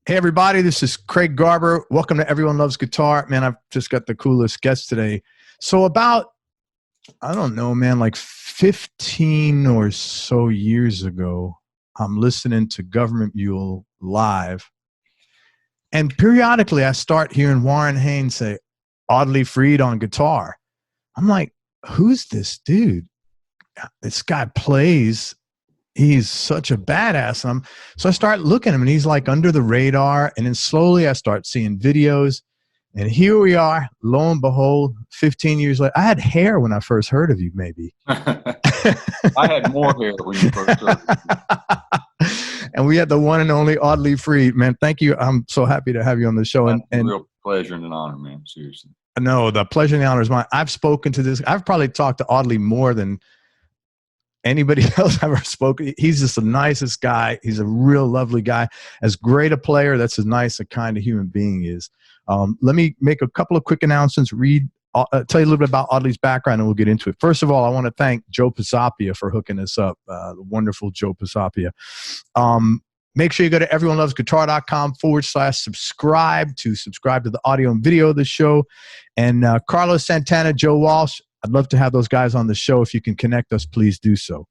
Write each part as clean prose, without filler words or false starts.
Hey, everybody, this is Craig Garber. Welcome to Everyone Loves Guitar. Man, I've just got the coolest guest today. So about, I don't know, man, like 15 or so years ago, I'm listening to Gov't Mule live. And periodically I start hearing Warren Haynes say, Audley Freed on guitar. I'm like, who's this dude? This guy plays. He's such a badass. So I start looking at him, and he's like under the radar. And then slowly I start seeing videos. And here we are, lo and behold, 15 years later. I had hair when I first heard of you, maybe. I had more hair when you first heard of me. And we had the one and only Audley Freed. Man, thank you. I'm so happy to have you on the show. And a real pleasure and an honor, man. Seriously. No, the pleasure and the honor is mine. I've spoken to this. I've probably talked to Audley more than anybody else I've ever spoken. He's just the nicest guy. He's a real lovely guy. As great a player, that's as nice a kind of human being he is. Let me make a couple of quick announcements, tell you a little bit about Audley's background, and we'll get into it. First of all, I want to thank Joe Pisapia for hooking us up, the wonderful Joe Pisapia. Make sure you go to everyonelovesguitar.com/subscribe to subscribe to the audio and video of the show. And Carlos Santana, Joe Walsh, I'd love to have those guys on the show. If you can connect us, please do so.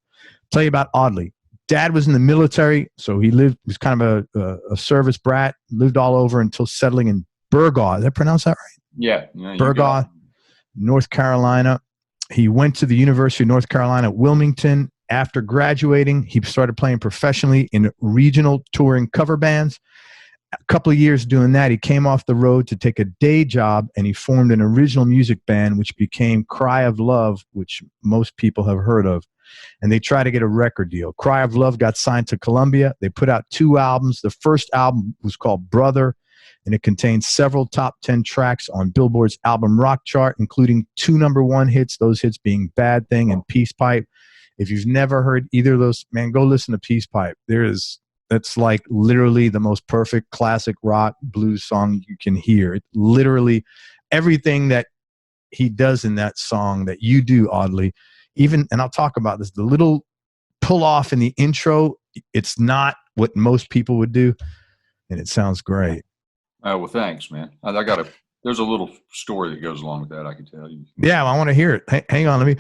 Tell you about Audley. Dad was in the military, so he was kind of a service brat, lived all over until settling in Burgaw. Did I pronounce that right? Yeah. Burgaw, North Carolina. He went to the University of North Carolina at Wilmington. After graduating, he started playing professionally in regional touring cover bands. A couple of years doing that, he came off the road to take a day job, and he formed an original music band, which became Cry of Love, which most people have heard of. And they tried to get a record deal. Cry of Love got signed to Columbia. They put out 2 albums. The first album was called Brother, and it contained several top 10 tracks on Billboard's album rock chart, including 2 #1 hits, those hits being Bad Thing and Peace Pipe. If you've never heard either of those, man, go listen to Peace Pipe. That's like literally the most perfect classic rock blues song you can hear. It literally, everything that he does in that song that you do, Audley, even, and I'll talk about this, the little pull off in the intro, it's not what most people would do, and it sounds great. Well, thanks, man. There's a little story that goes along with that, I can tell you. Yeah, I want to hear it. Hang on, let me.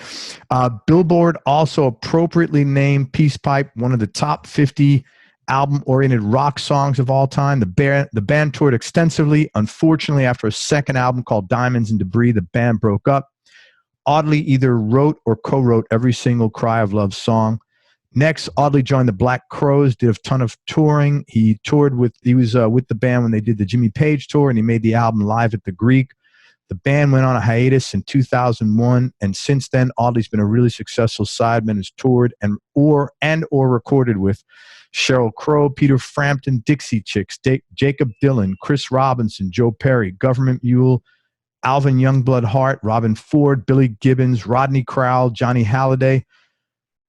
Billboard also appropriately named Peace Pipe one of the top 50 album-oriented rock songs of all time. The band toured extensively. Unfortunately, after a second album called Diamonds and Debris, the band broke up. Audley either wrote or co-wrote every single Cry of Love song. Next, Audley joined the Black Crowes, did a ton of touring. He was with the band when they did the Jimmy Page tour, and he made the album Live at the Greek. The band went on a hiatus in 2001, and since then, Audley's been a really successful sideman, has toured or recorded with Sheryl Crow, Peter Frampton, Dixie Chicks, Jacob Dylan, Chris Robinson, Joe Perry, Gov't Mule, Alvin Youngblood Hart, Robin Ford, Billy Gibbons, Rodney Crowell, Johnny Hallyday.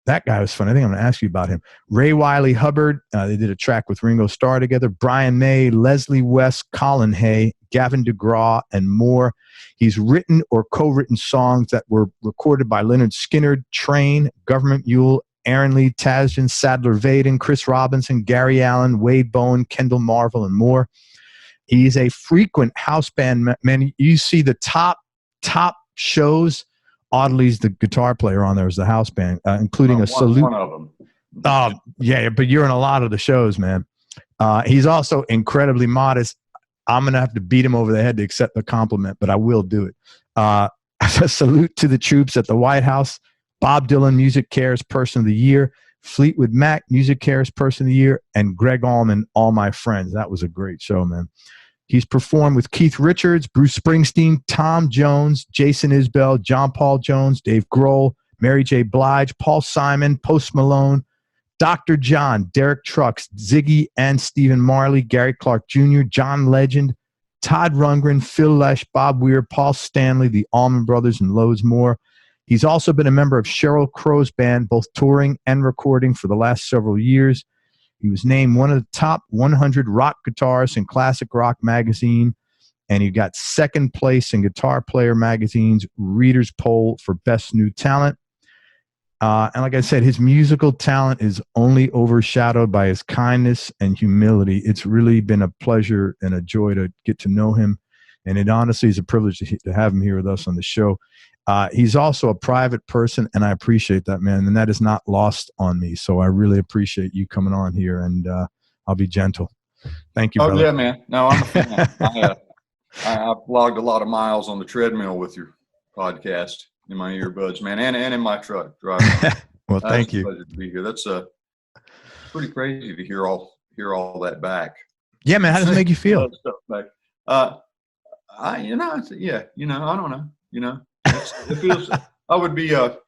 That guy was fun. I think I'm going to ask you about him. Ray Wiley Hubbard. They did a track with Ringo Starr together. Brian May, Leslie West, Colin Hay, Gavin DeGraw, and more. He's written or co-written songs that were recorded by Lynyrd Skynyrd, Train, Gov't Mule, Aaron Lee Tasjan, Sadler Vaden, Chris Robinson, Gary Allen, Wade Bowen, Kendall Marvel, and more. He's a frequent house band man. You see the top shows. Audley's the guitar player on there as the house band, including a salute. One of them. Oh, yeah, but you're in a lot of the shows, man. He's also incredibly modest. I'm going to have to beat him over the head to accept the compliment, but I will do it. A salute to the troops at the White House. Bob Dylan, Music Cares Person of the Year. Fleetwood Mac, Music Cares Person of the Year. And Greg Allman, All My Friends. That was a great show, man. He's performed with Keith Richards, Bruce Springsteen, Tom Jones, Jason Isbell, John Paul Jones, Dave Grohl, Mary J. Blige, Paul Simon, Post Malone, Dr. John, Derek Trucks, Ziggy and Stephen Marley, Gary Clark Jr., John Legend, Todd Rundgren, Phil Lesh, Bob Weir, Paul Stanley, the Allman Brothers, and loads more. He's also been a member of Sheryl Crow's band, both touring and recording for the last several years. He was named one of the top 100 rock guitarists in Classic Rock magazine, and he got second place in Guitar Player magazine's Reader's Poll for Best New Talent. And like I said, his musical talent is only overshadowed by his kindness and humility. It's really been a pleasure and a joy to get to know him. And it honestly is a privilege to have him here with us on the show. He's also a private person, and I appreciate that, man. And that is not lost on me. So I really appreciate you coming on here, and I'll be gentle. Thank you, brother. Yeah, man. No, I'm a fan. I've logged a lot of miles on the treadmill with your podcast in my earbuds, man, and in my truck driving. Well, thank you. It's a pleasure to be here. That's pretty crazy to hear all that back. Yeah, man. How does it make you feel? I don't know. It feels. I would be. It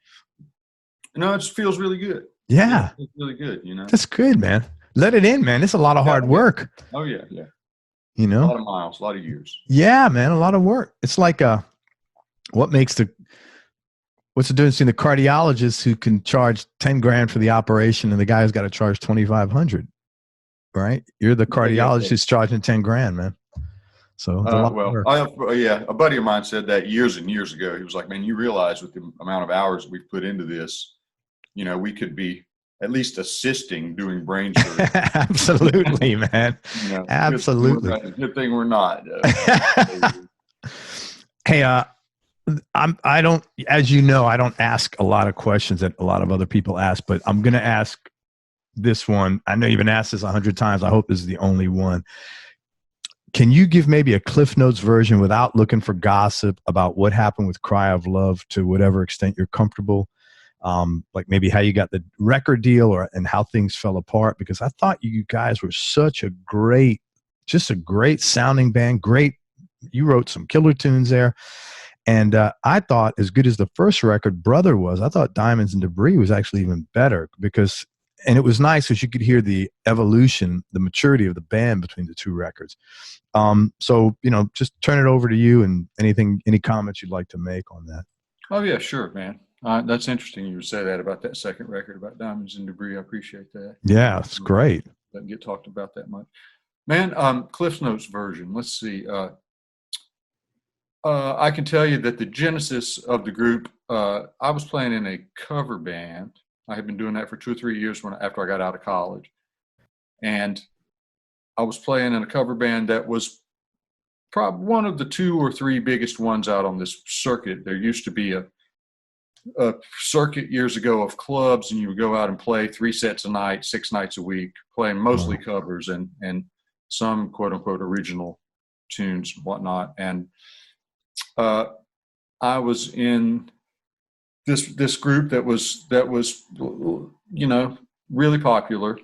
feels really good. Yeah, it's really good. That's good, man. Let it in, man. It's a lot of hard work. Oh yeah. A lot of miles, a lot of years. Yeah, man, a lot of work. It's like what's the difference between the cardiologist who can charge 10 grand for the operation and the guy who's got to charge 2,500, right? You're the cardiologist who's charging 10 grand, man. So it's a lot of work. A buddy of mine said that years and years ago. He was like, man, you realize with the amount of hours we've put into this, we could be at least assisting doing brain surgery. Absolutely, man. Absolutely. Good thing we're not. Hey, I don't, as you know, I don't ask a lot of questions that a lot of other people ask, but I'm going to ask this one. I know you've been asked this 100 times. I hope this is the only one. Can you give maybe a Cliff Notes version without looking for gossip about what happened with Cry of Love to whatever extent you're comfortable? Like maybe how you got the record deal and how things fell apart, because I thought you guys were such a great sounding band. You wrote some killer tunes there. And I thought, as good as the first record, Brother, was, I thought Diamonds and Debris was actually even better and it was nice because you could hear the evolution, the maturity of the band between the two records. So, just turn it over to you and any comments you'd like to make on that. Oh yeah, sure, man. That's interesting you would say that about that second record about Diamonds and Debris. I appreciate that. Yeah, it's great. Doesn't get talked about that much. Man, Cliff Notes version. Let's see. I can tell you that the genesis of the group, I was playing in a cover band. I had been doing that for 2 or 3 years after I got out of college. And I was playing in a cover band that was probably one of the 2 or 3 biggest ones out on this circuit. There used to be a circuit years ago of clubs, and you would go out and play 3 sets a night, 6 nights a week, playing mostly covers and some quote unquote original tunes and whatnot. And I was in this group that was really popular,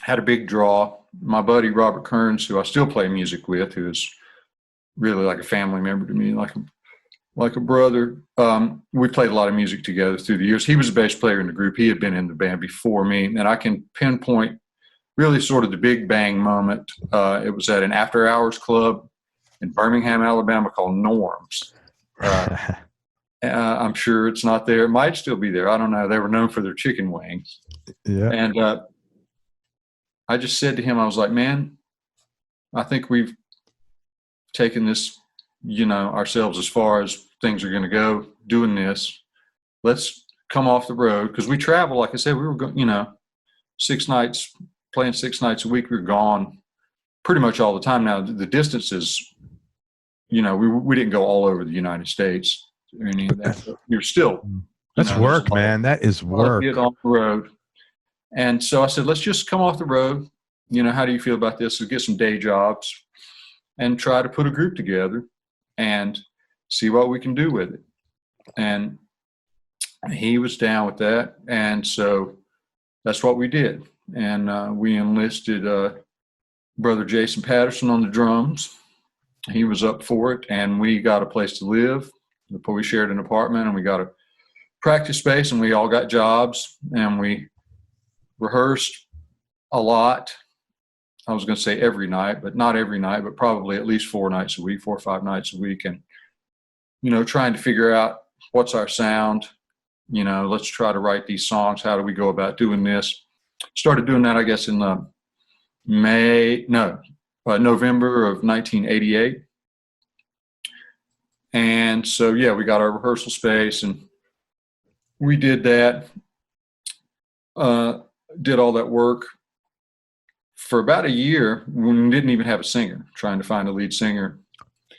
had a big draw. My buddy Robert Kearns, who I still play music with, who is really like a family member to me, like a brother. We played a lot of music together through the years. He was a bass player in the group. He had been in the band before me, and I can pinpoint really sort of the big bang moment. It was at an after hours club in Birmingham, Alabama called Norms. I'm sure it's not there. It might still be there. I don't know. They were known for their chicken wings. Yeah. And I just said to him, I was like, man, I think we've taken this, ourselves as far as things are going to go doing this. Let's come off the road. Because we travel, like I said, we were going, 6 nights, playing 6 nights a week. We were gone pretty much all the time. Now, the distances, we didn't go all over the United States or any of that. But you're still. That's work, man. That is work. Get on the road. And so I said, let's just come off the road. How do you feel about this? We'll get some day jobs and try to put a group together and see what we can do with it. And he was down with that. And so that's what we did. And we enlisted Brother Jason Patterson on the drums. He was up for it. And we got a place to live. We shared an apartment, and we got a practice space, and we all got jobs, and we rehearsed a lot. I was going to say every night, but not every night, but probably at least 4 nights a week, 4 or 5 nights a week. And, trying to figure out what's our sound, let's try to write these songs. How do we go about doing this? Started doing that, I guess, in November of 1988. And so, we got our rehearsal space, and we did that. did all that work for about a year when we didn't even have a singer, trying to find a lead singer.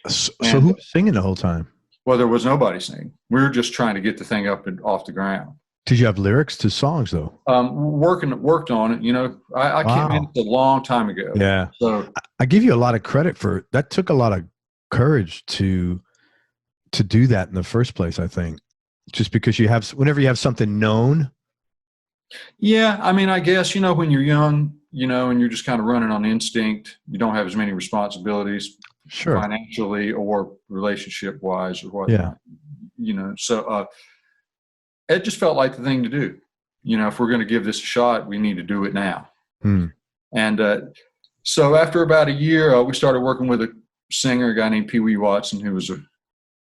So who was singing the whole time? Well, there was nobody singing. We were just trying to get the thing up and off the ground. Did you have lyrics to songs though? Worked on it. You know, I came in a long time ago. Yeah. So I give you a lot of credit for that. Took a lot of courage to do that in the first place. I think just because whenever you have something known. Yeah, I mean, I guess, you know, when you're young, you know, and you're just kind of running on instinct, you don't have as many responsibilities, Sure, financially or relationship wise or whatnot. Yeah. You know, so it just felt like the thing to do. You know, if we're going to give this a shot, we need to do it now. And so after about a year, we started working with a singer, a guy named Pee Wee Watson, who was a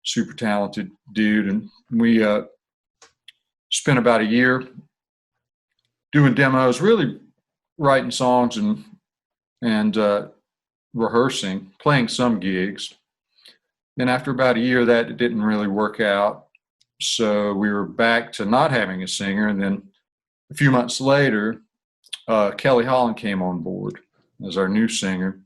super talented dude. And we spent about a year doing demos, really writing songs and rehearsing, playing some gigs. Then after about a year, that it didn't really work out. So we were back to not having a singer. And then a few months later, Kelly Holland came on board as our new singer.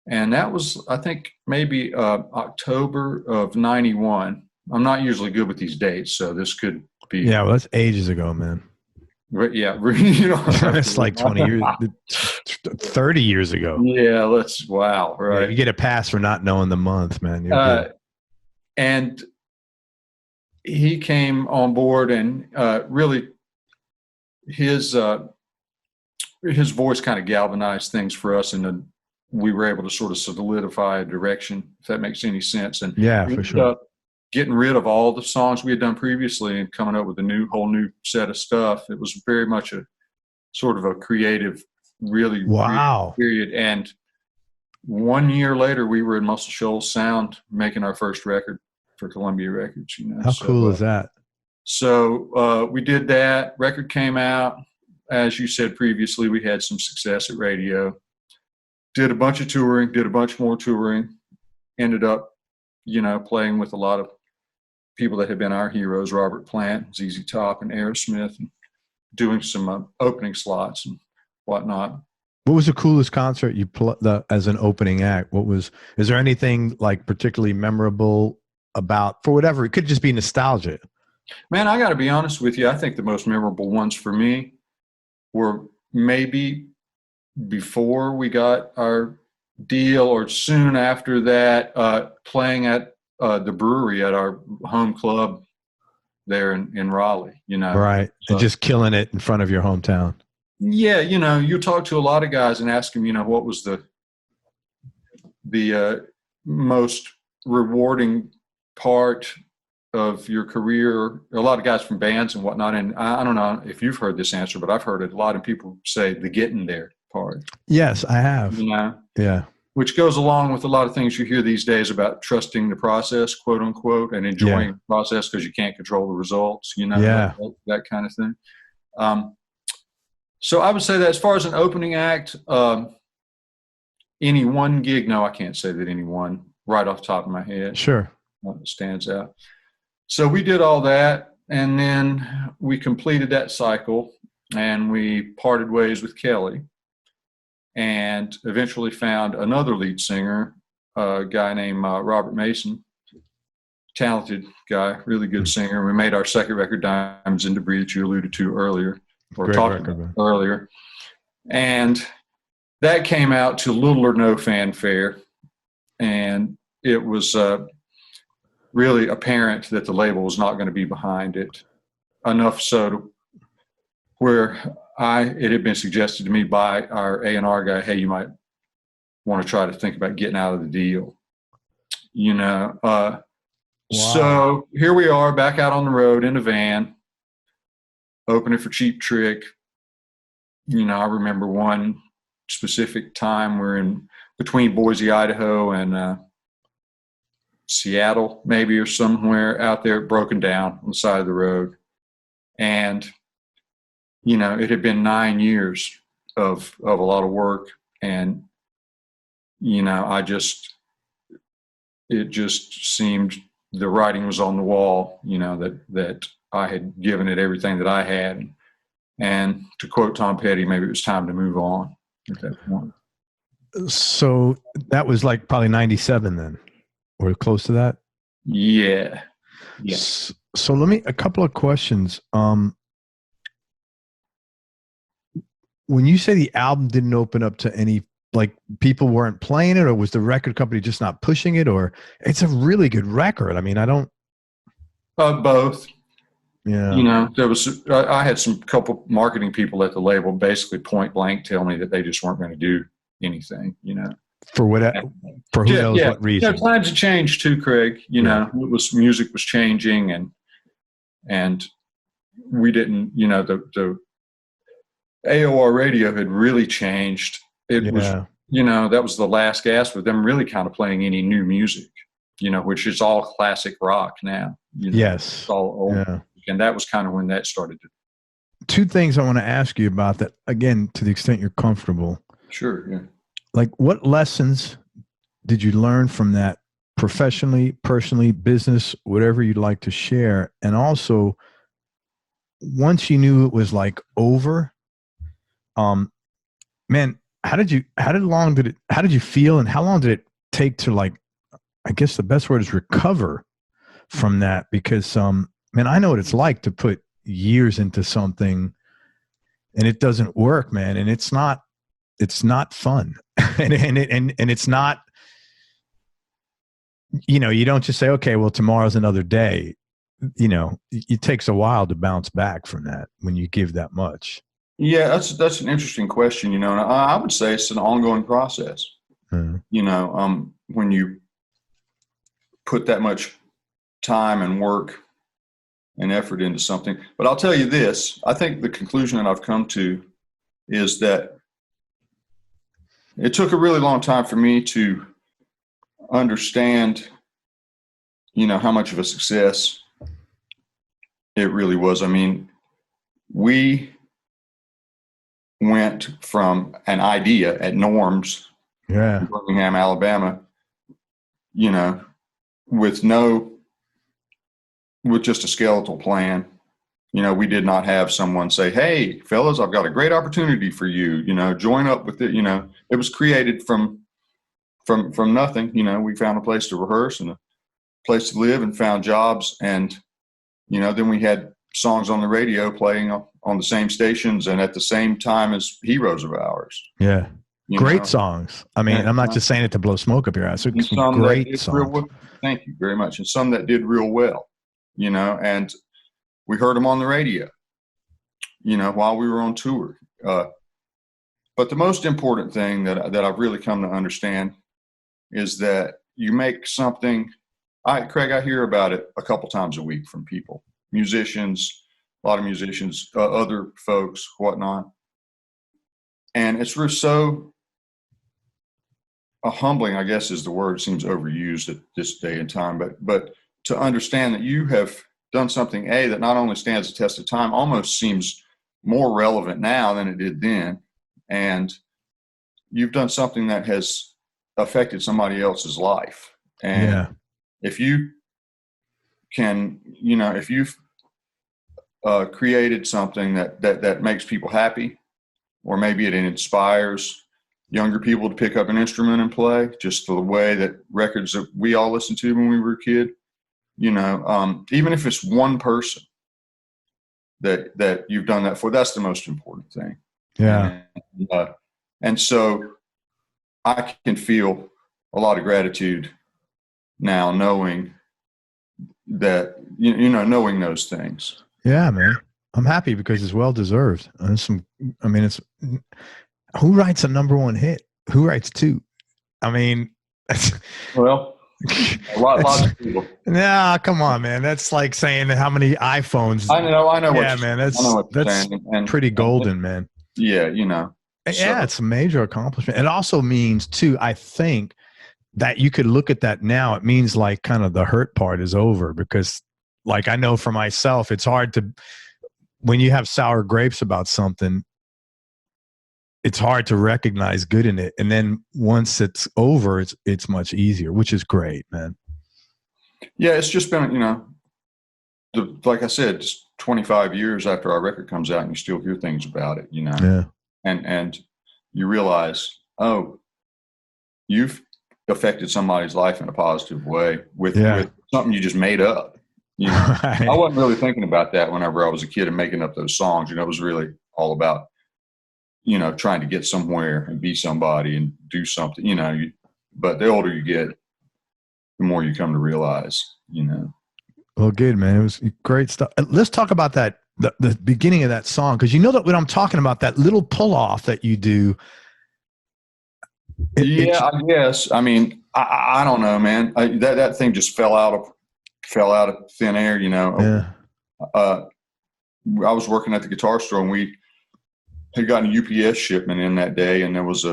And that was, I think, maybe October of 91. I'm not usually good with these dates, so this could be. Yeah, well, that's ages ago, man. Yeah, you know, it's like 20 years, 30 years ago. Yeah, wow, right. Yeah, you get a pass for not knowing the month, man. And he came on board, and really his voice kind of galvanized things for us, and then we were able to sort of solidify a direction, if that makes any sense. And yeah, for sure. Getting rid of all the songs we had done previously and coming up with a whole new set of stuff. It was very much a sort of a creative, really wow period. And 1 year later, we were in Muscle Shoals Sound making our first record for Columbia Records. You know, how cool is that? So we did that. Record came out. As you said previously, we had some success at radio. Did a bunch of touring. Did a bunch more touring. Ended up, you know, playing with a lot of people that had been our heroes, Robert Plant, ZZ Top, and Aerosmith, and doing some opening slots and whatnot. What was the coolest concert you as an opening act? Is there anything like particularly memorable about, for whatever, it could just be nostalgia? Man, I got to be honest with you. I think the most memorable ones for me were maybe before we got our deal or soon after that, playing at the brewery at our home club there in Raleigh, you know. Right. So, and just killing it in front of your hometown. Yeah, you know, you talk to a lot of guys and ask them, you know, what was the most rewarding part of your career. A lot of guys from bands and whatnot, and I don't know if you've heard this answer, but I've heard it a lot, and people say the getting there part. Yes, I have. You know? Yeah. Which goes along with a lot of things you hear these days about trusting the process, quote unquote, and enjoying the process because you can't control the results, you know, that kind of thing. So I would say that as far as an opening act, any one gig, no, I can't say that any one right off the top of my head. Sure. Stands out. So we did all that, and then we completed that cycle, and we parted ways with Kelly, and eventually found another lead singer, a guy named Robert Mason, talented guy, really good singer. We made our second record, Diamonds in Debris, that you alluded to earlier, or talked about earlier. And that came out to little or no fanfare, and it was really apparent that the label was not going to be behind it, enough so to where it had been suggested to me by our A&R guy, hey, you might want to try to think about getting out of the deal. You know, wow. So here we are back out on the road in a van, opening for Cheap Trick. You know, I remember one specific time we're in between Boise, Idaho and Seattle, maybe, or somewhere out there, broken down on the side of the road. And, you know, it had been 9 years of a lot of work. And, you know, it just seemed the writing was on the wall, you know, that I had given it everything that I had. And to quote Tom Petty, maybe it was time to move on at that point. So that was like probably 97 then, or close to that. Yeah. Yes. So a couple of questions. When you say the album didn't open up to any, like, people weren't playing it, or was the record company just not pushing it, or it's a really good record? I mean, I don't. Both. Yeah. You know, I had some couple marketing people at the label basically point blank tell me that they just weren't going to do anything, you know. For who knows what reason. You know, times have changed too, Craig. You know, music was changing, and we didn't, you know, the AOR radio had really changed. It was, you know, that was the last gasp of them really kind of playing any new music, you know, which is all classic rock now. You know, yes. It's all old. Yeah. And that was kind of when that started. Two things I want to ask you about that, again, to the extent you're comfortable. Sure, yeah. Like, what lessons did you learn from that, professionally, personally, business, whatever you'd like to share? And also, once you knew it was like over, man, how did you feel, and how long did it take to, like, I guess the best word is recover from that? Because, man, I know what it's like to put years into something and it doesn't work, man. And it's not fun. and it's not, you know, you don't just say, okay, well, tomorrow's another day. You know, it takes a while to bounce back from that when you give that much. Yeah, that's an interesting question, you know, and I would say it's an ongoing process. Mm-hmm. You know, when you put that much time and work and effort into something. But I'll tell you this, I think the conclusion that I've come to is that it took a really long time for me to understand, you know, how much of a success it really was. I mean, we went from an idea at Norm's in Birmingham, Alabama, you know, with just a skeletal plan. You know, we did not have someone say, hey, fellas, I've got a great opportunity for you, you know, join up with it. You know, it was created from nothing. You know, we found a place to rehearse and a place to live and found jobs. And, you know, then we had songs on the radio playing on the same stations and at the same time as heroes of ours. Yeah. Great songs. I mean, I'm not just saying it to blow smoke up your ass. It's some great songs. Thank you very much. And some that did real well, you know, and we heard them on the radio, you know, while we were on tour. But the most important thing that I've really come to understand is that you make something. Craig, I hear about it a couple times a week from people, musicians, a lot of musicians, other folks, whatnot. And it's so humbling, I guess is the word, seems overused at this day and time, but to understand that you have done something, that not only stands the test of time, almost seems more relevant now than it did then. And you've done something that has affected somebody else's life. And if you can, you know, if you've created something that makes people happy, or maybe it inspires younger people to pick up an instrument and play, just the way that records that we all listened to when we were a kid, you know, even if it's one person that you've done that for, that's the most important thing. Yeah. And so I can feel a lot of gratitude now knowing that, you know, knowing those things. Yeah, man. I'm happy because it's well-deserved. Who writes a number one hit? Who writes two? I mean, well, a lot of people. Nah, come on, man. That's like saying how many iPhones. I know. Yeah, man. That's pretty golden, man. Yeah, you know. Yeah, it's a major accomplishment. It also means, too, I think that you could look at that now. It means like kind of the hurt part is over, because, like, I know for myself, it's hard to, when you have sour grapes about something, it's hard to recognize good in it. And then once it's over, it's much easier, which is great, man. Yeah, it's just been, you know, like I said, just 25 years after our record comes out and you still hear things about it, you know, Yeah. and you realize, oh, you've affected somebody's life in a positive way with something you just made up. You know, Right. I wasn't really thinking about that whenever I was a kid and making up those songs. You know, it was really all about, you know, trying to get somewhere and be somebody and do something, you know, but the older you get, the more you come to realize, you know. Well, good, man. It was great stuff. Let's talk about that, the beginning of that song. Cause you know that what I'm talking about, that little pull off that you do. I guess. I mean, I don't know, man. That thing just fell out of thin air, you know. Yeah. I was working at the guitar store and we had gotten a UPS shipment in that day, and there was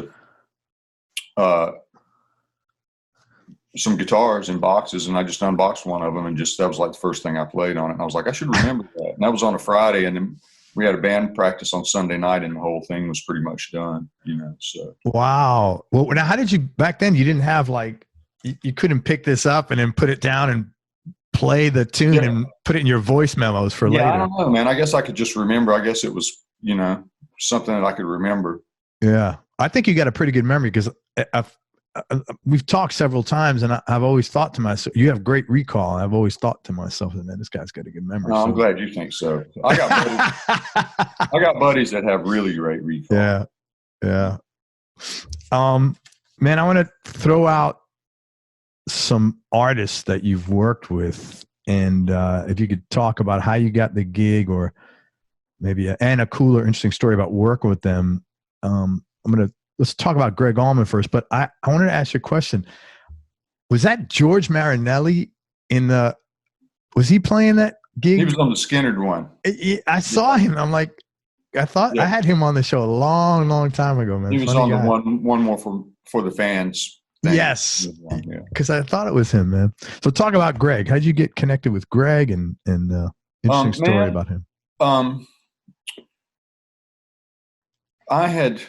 some guitars in boxes, and I just unboxed one of them, and that was like the first thing I played on it. And I was like, I should remember that. And that was on a Friday, and then we had a band practice on Sunday night, and the whole thing was pretty much done, you know. So wow. Well, now how did you back then? You didn't have like you couldn't pick this up and then put it down and play the tune and put it in your voice memos for later. I don't know, man. I guess I could just remember. I guess it was, you know, something that I could remember. Yeah, I think you got a pretty good memory because we've talked several times, and I've always thought to myself, you have great recall. I've always thought to myself, man, this guy's got a good memory. No, I'm glad you think so. I got buddies that have really great recall. Yeah, yeah. Man, I want to throw out some artists that you've worked with, and if you could talk about how you got the gig, or maybe a cooler, interesting story about working with them. Let's talk about Greg Allman first, but I wanted to ask you a question. Was that George Marinelli was he playing that gig? He was on the Skynyrd one. I saw him. I'm like, I thought I had him on the show a long, long time ago, man. He was on the one more for the fans thing. Yes. Because I thought it was him, man. So talk about Greg. How'd you get connected with Greg, and interesting story about him? I had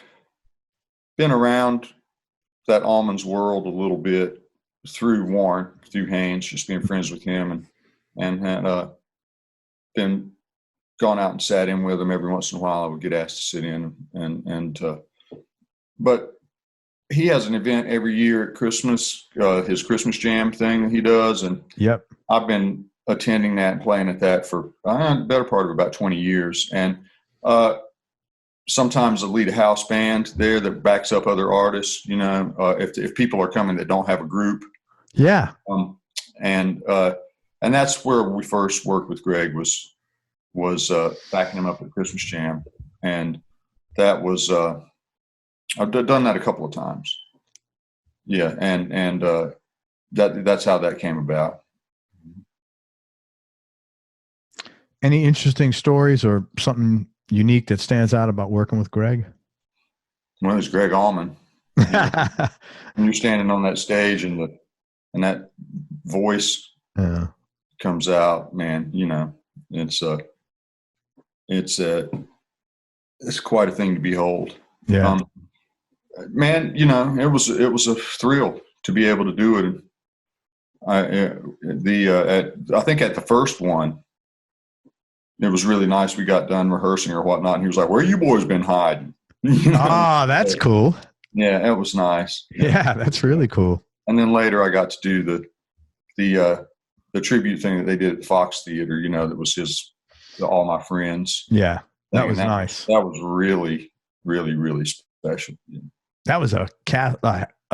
been around that Allman's world a little bit through Warren, through Haynes, just being friends with him, and had been gone out and sat in with him every once in a while. I would get asked to sit in, but he has an event every year at Christmas, his Christmas Jam thing that he does, and I've been attending that and playing at that for the better part of about 20 years, and sometimes I lead a house band there that backs up other artists, you know, if people are coming that don't have a group. Yeah. And that's where we first worked with Greg was backing him up at Christmas Jam. And that was, I've done that a couple of times. Yeah. And that's how that came about. Any interesting stories or something unique that stands out about working with Greg? Well, there's Greg Allman. When you're standing on that stage and that voice comes out, man, you know, it's quite a thing to behold. Yeah. Man, you know, it was a thrill to be able to do it. I think at the first one, it was really nice. We got done rehearsing or whatnot, and he was like, "Where you boys been hiding?" You know? Oh, that's cool. Yeah, it was nice. Yeah, that's really cool. And then later, I got to do the tribute thing that they did at the Fox Theater. You know, that was All My Friends. Yeah, that was nice. That was really, really, really special. Yeah. That was a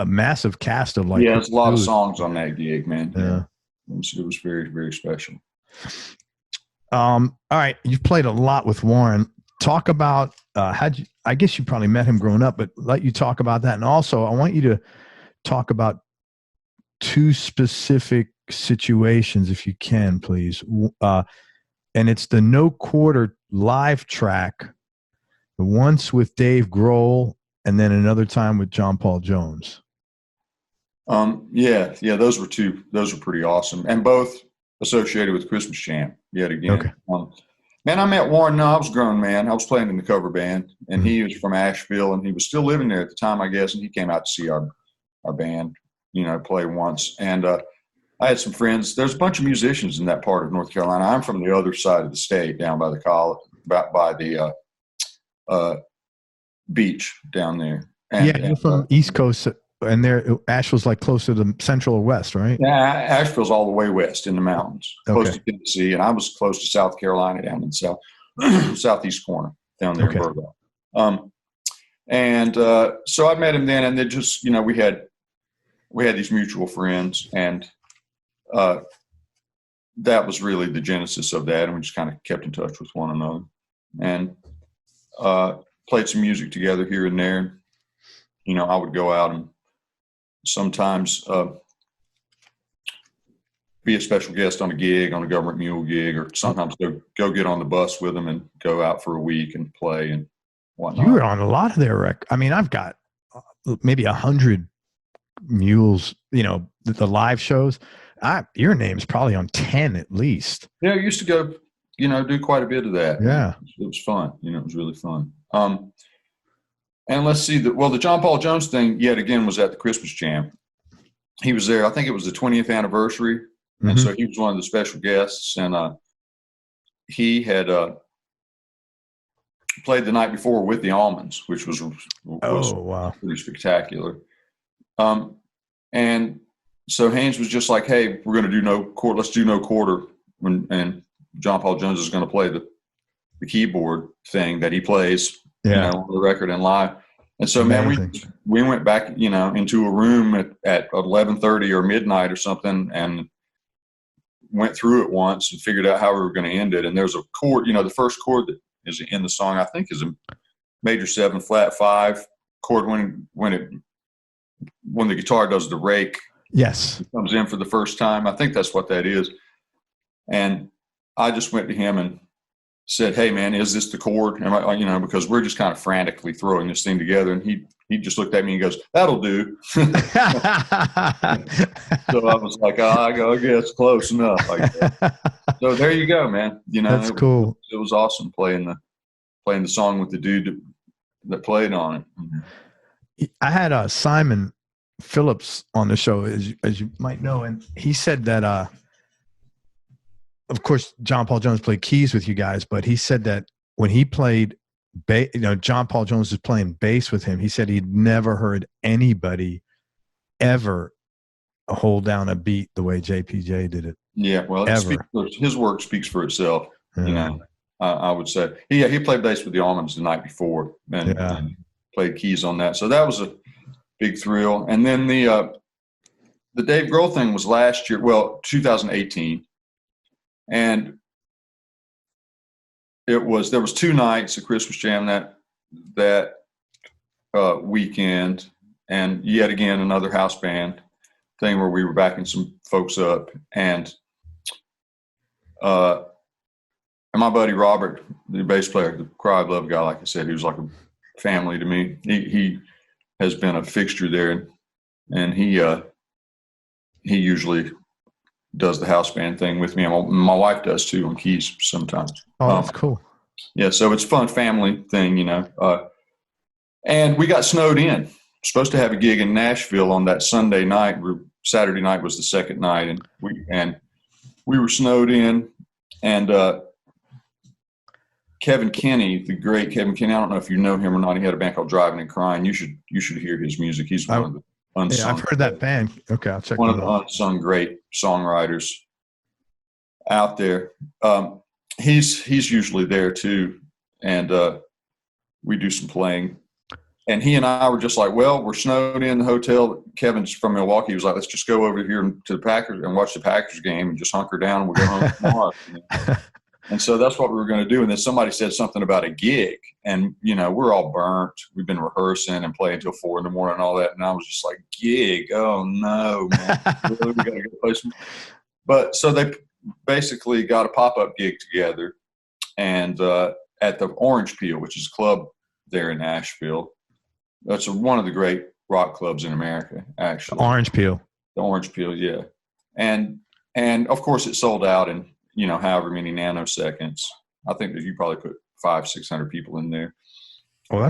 massive cast of like. Yeah, there's a lot of songs on that gig, man. Yeah, it was very, very special. All right, you've played a lot with Warren. Talk about I guess you probably met him growing up, but let you talk about that. And also, I want you to talk about two specific situations, if you can, please. And it's the No Quarter live track, the once with Dave Grohl, and then another time with John Paul Jones. Yeah, those were pretty awesome, and both associated with Christmas Jam yet again. Okay. Man, I met Warren. No, I was a grown man. I was playing in the cover band, and he was from Asheville, and he was still living there at the time, I guess. And he came out to see our band, you know, play once. And I had some friends. There's a bunch of musicians in that part of North Carolina. I'm from the other side of the state, down by the college, by the beach down there. Yeah, you're from East Coast, and there Asheville's like closer to central or west, right? Yeah, Asheville's all the way west in the mountains, close Okay. to Tennessee, and I was close to South Carolina, down in the southeast corner, down there in Virgo. So I met him then, and then just, you know, we had these mutual friends, and that was really the genesis of that, and we just kind of kept in touch with one another, and played some music together here and there. You know, I would go out and sometimes be a special guest on a gig, on a Gov't Mule gig, or sometimes go get on the bus with them and go out for a week and play and whatnot. You were on a lot of their I mean, I've got maybe 100 Mules, you know, the live shows. Your name's probably on 10 at least. Yeah, I used to go, you know, do quite a bit of that. Yeah. It was fun. You know, it was really fun. And let's see, the John Paul Jones thing, yet again, was at the Christmas Jam. He was there. I think it was the 20th anniversary. Mm-hmm. And so he was one of the special guests. And he had played the night before with the Allmans, which was wow, pretty spectacular. And so Haynes was just like, hey, we're going to do no quarter. Let's do no quarter. And John Paul Jones is going to play the keyboard thing that he plays, you know, on the record and live. And so, man, we went back, you know, into a room at 11:30 or midnight or something, and went through it once and figured out how we were going to end it. And there's a chord, you know, the first chord that is in the song, I think, is a major 7 flat 5 chord when the guitar does the rake. Yes. It comes in for the first time. I think that's what that is. And I just went to him and said, hey, man, is this the chord? And you know, because we're just kind of frantically throwing this thing together. And he just looked at me and goes, that'll do. So I was like, I guess close enough. So there you go, man. You know, that's cool. It was awesome playing the song with the dude that played on it. I had Simon Phillips on the show, as you might know, and he said that of course John Paul Jones played keys with you guys, but he said that when he played bass, you know, John Paul Jones was playing bass with him, he said he'd never heard anybody ever hold down a beat the way JPJ did it. Yeah, well, his work speaks for itself. Yeah. You know, I would say, he played bass with the Allmans the night before and played keys on that, so that was a big thrill. And then the Dave Grohl thing was last year, 2018, and there was 2 nights at Christmas Jam that weekend, and yet again another house band thing where we were backing some folks up, and my buddy Robert, the bass player, the Cry of Love guy, like I said, he was like a family to me. He has been a fixture there, and he usually does the house band thing with me. And my wife does too on keys sometimes. Oh, that's cool. Yeah, so it's a fun family thing, you know. And we got snowed in. Supposed to have a gig in Nashville on that Sunday night. Saturday night was the second night, and we were snowed in. And Kevin Kinney, the great Kevin Kinney, I don't know if you know him or not. He had a band called Driving and Crying. You should hear his music. He's one of the unsung. Yeah, I've heard that band. Okay, I'll check one it of out. the unsung great songwriters out there. He's usually there too, and we do some playing. And he and I were just like, well, we're snowed in the hotel. Kevin's from Milwaukee. He was like, let's just go over here to the Packers and watch the Packers game and just hunker down and we'll go home tomorrow. And so that's what we were going to do. And then somebody said something about a gig. And, you know, we're all burnt. We've been rehearsing and playing until 4 a.m. and all that. And I was just like, gig? Oh, no, man. Really? We got to go play some. But so they basically got a pop-up gig together and at the Orange Peel, which is a club there in Nashville. That's one of the great rock clubs in America, actually. Orange Peel. The Orange Peel, yeah. And of course it sold out in, you know, however many nanoseconds. I think that you probably put 500-600 people in there. Well,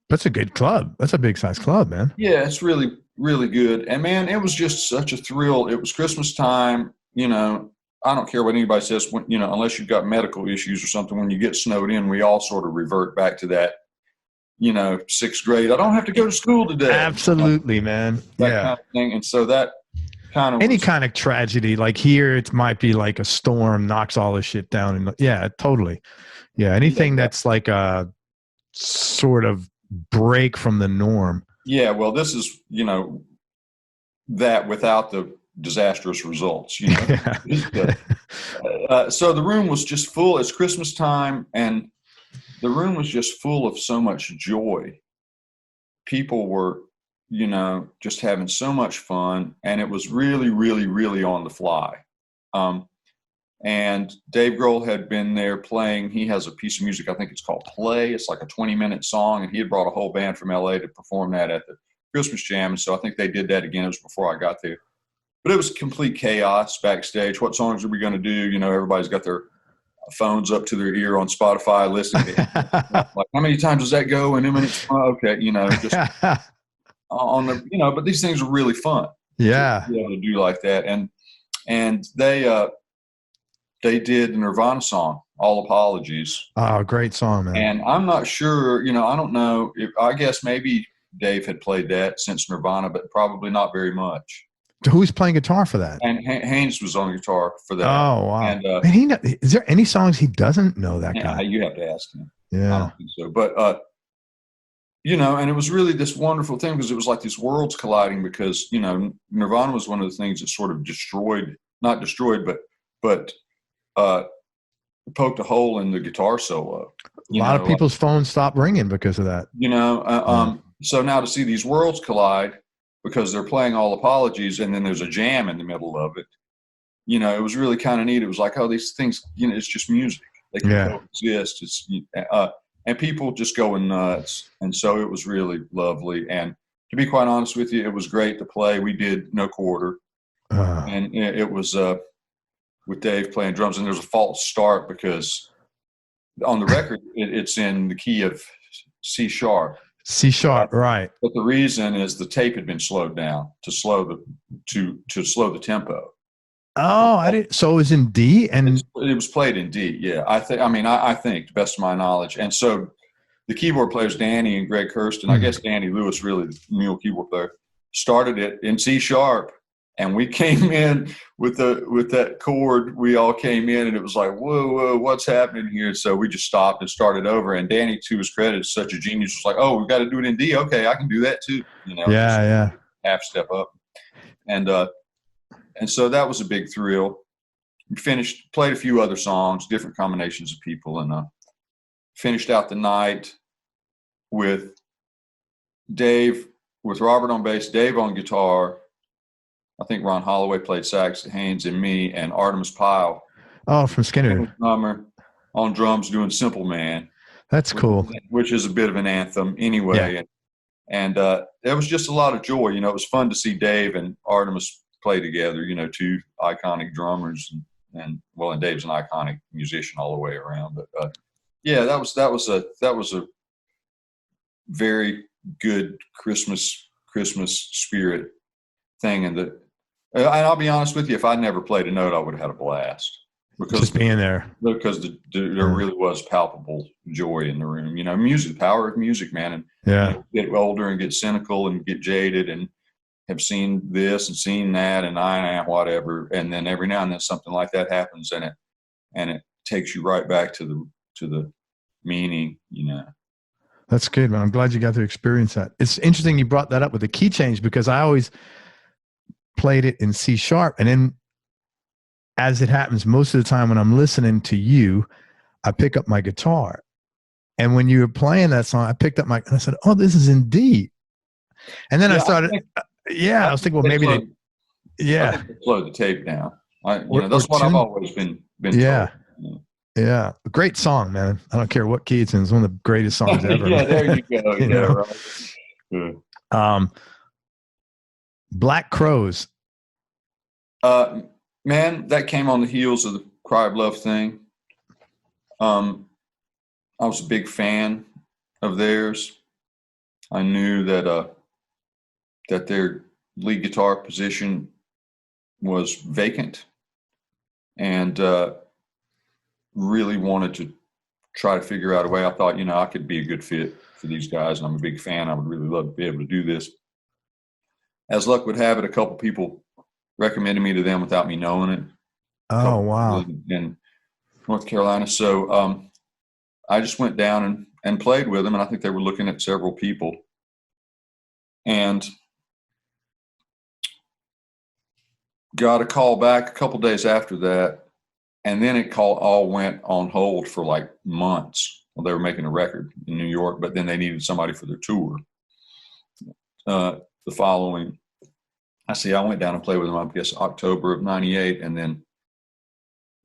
that's a good club. That's a big size club, man. Yeah, it's really, really good. And man, it was just such a thrill. It was Christmas time. You know, I don't care what anybody says, when, you know, unless you've got medical issues or something, when you get snowed in, we all sort of revert back to that, you know, sixth grade. I don't have to go to school today. Absolutely, man. That Yeah. kind of thing. And so that kind of Any kind of tragedy, like here, it might be like a storm knocks all this shit down. And yeah, totally. Yeah. Anything that's like a sort of break from the norm. Yeah. Well, this is, you know, that without the disastrous results, you know. So the room was just full. It's Christmas time, and the room was just full of so much joy. People were, you know, just having so much fun, and it was really, really, really on the fly. And Dave Grohl had been there playing. He has a piece of music, I think it's called Play. It's like a 20-minute song, and he had brought a whole band from LA to perform that at the Christmas Jam. And so I think they did that again. It was before I got there. But it was complete chaos backstage. What songs are we going to do? You know, everybody's got their phones up to their ear on Spotify listening. Like, how many times does that go? And how many? Okay, you know, just on the, you know. But these things are really fun. Yeah, to be able to do like that. And they did the Nirvana song, All Apologies. Oh, great song, man. And I'm not sure. You know, I don't know. I guess maybe Dave had played that since Nirvana, but probably not very much. Who's playing guitar for that? And Haynes was on guitar for that. Oh, wow. And, man, is there any songs he doesn't know, that guy? You have to ask him. Yeah. I don't think so. But, you know, and it was really this wonderful thing because it was like these worlds colliding because, you know, Nirvana was one of the things that sort of not destroyed, but poked a hole in the guitar solo. A lot of people's phones stopped ringing because of that. You know, so now to see these worlds collide, because they're playing All Apologies and then there's a jam in the middle of it. You know, it was really kind of neat. It was like, oh, these things, you know, it's just music. They can coexist. It's, and people just going nuts. And so it was really lovely. And to be quite honest with you, it was great to play. We did no quarter. And it was with Dave playing drums. And there's a false start because on the record, it's in the key of C sharp. C sharp, right? But the reason is the tape had been slowed down to slow the tempo. Oh, I didn't. So it was in D, and it was played in D. Yeah, I think. I think, to best of my knowledge, and so the keyboard players, Danny and Greg Kirsten, I guess Danny Lewis, really the Mule keyboard player, started it in C sharp, and we came in with that chord. We all came in, and it was like, whoa, what's happening here? So we just stopped and started over. And Danny, to his credit, is such a genius. Was like, oh, we've got to do it in D. Okay, I can do that too. You know, yeah, half step up, and so that was a big thrill. We played a few other songs, different combinations of people, and finished out the night with Dave, with Robert on bass, Dave on guitar. I think Ron Holloway played sax, Haynes and me, and Artemis Pyle. Oh, from Skynyrd. Drummer on drums doing Simple Man. That's cool. Which is a bit of an anthem anyway. Yeah. And there was just a lot of joy. You know, it was fun to see Dave and Artemis play together, you know, two iconic drummers. And Dave's an iconic musician all the way around. But yeah, that was a very good Christmas spirit thing. And I'll be honest with you, if I'd never played a note, I would have had a blast. Because just being there. Because there really was palpable joy in the room. You know, music, the power of music, man. And you know, get older and get cynical and get jaded and have seen this and seen that and whatever. And then every now and then something like that happens and it takes you right back to the meaning, you know. That's good, man. I'm glad you got to experience that. It's interesting you brought that up with the key change because I always played it in C sharp. And then as it happens, most of the time when I'm listening to you, I pick up my guitar. And when you were playing that song, I picked up and I said, oh, this is in D. And then I started, I was thinking, well, maybe they slowed the tape down. That's what I've always been told. Yeah. Yeah. A great song, man. I don't care what key it's in. It's one of the greatest songs ever. Yeah, there you go. You know? Right. Good. Black Crowes. Man, that came on the heels of the Cry of Love thing. I was a big fan of theirs. I knew that their lead guitar position was vacant, and really wanted to try to figure out a way. I thought, I could be a good fit for these guys, and I'm a big fan. I would really love to be able to do this. As luck would have it, a couple people recommended me to them without me knowing it. Oh, wow. In North Carolina. So I just went down and played with them, and I think they were looking at several people. And got a call back a couple days after that, and then it all went on hold for like months. Well, they were making a record in New York, but then they needed somebody for their tour. The following, I went down and played with them, I guess, October of 98, and then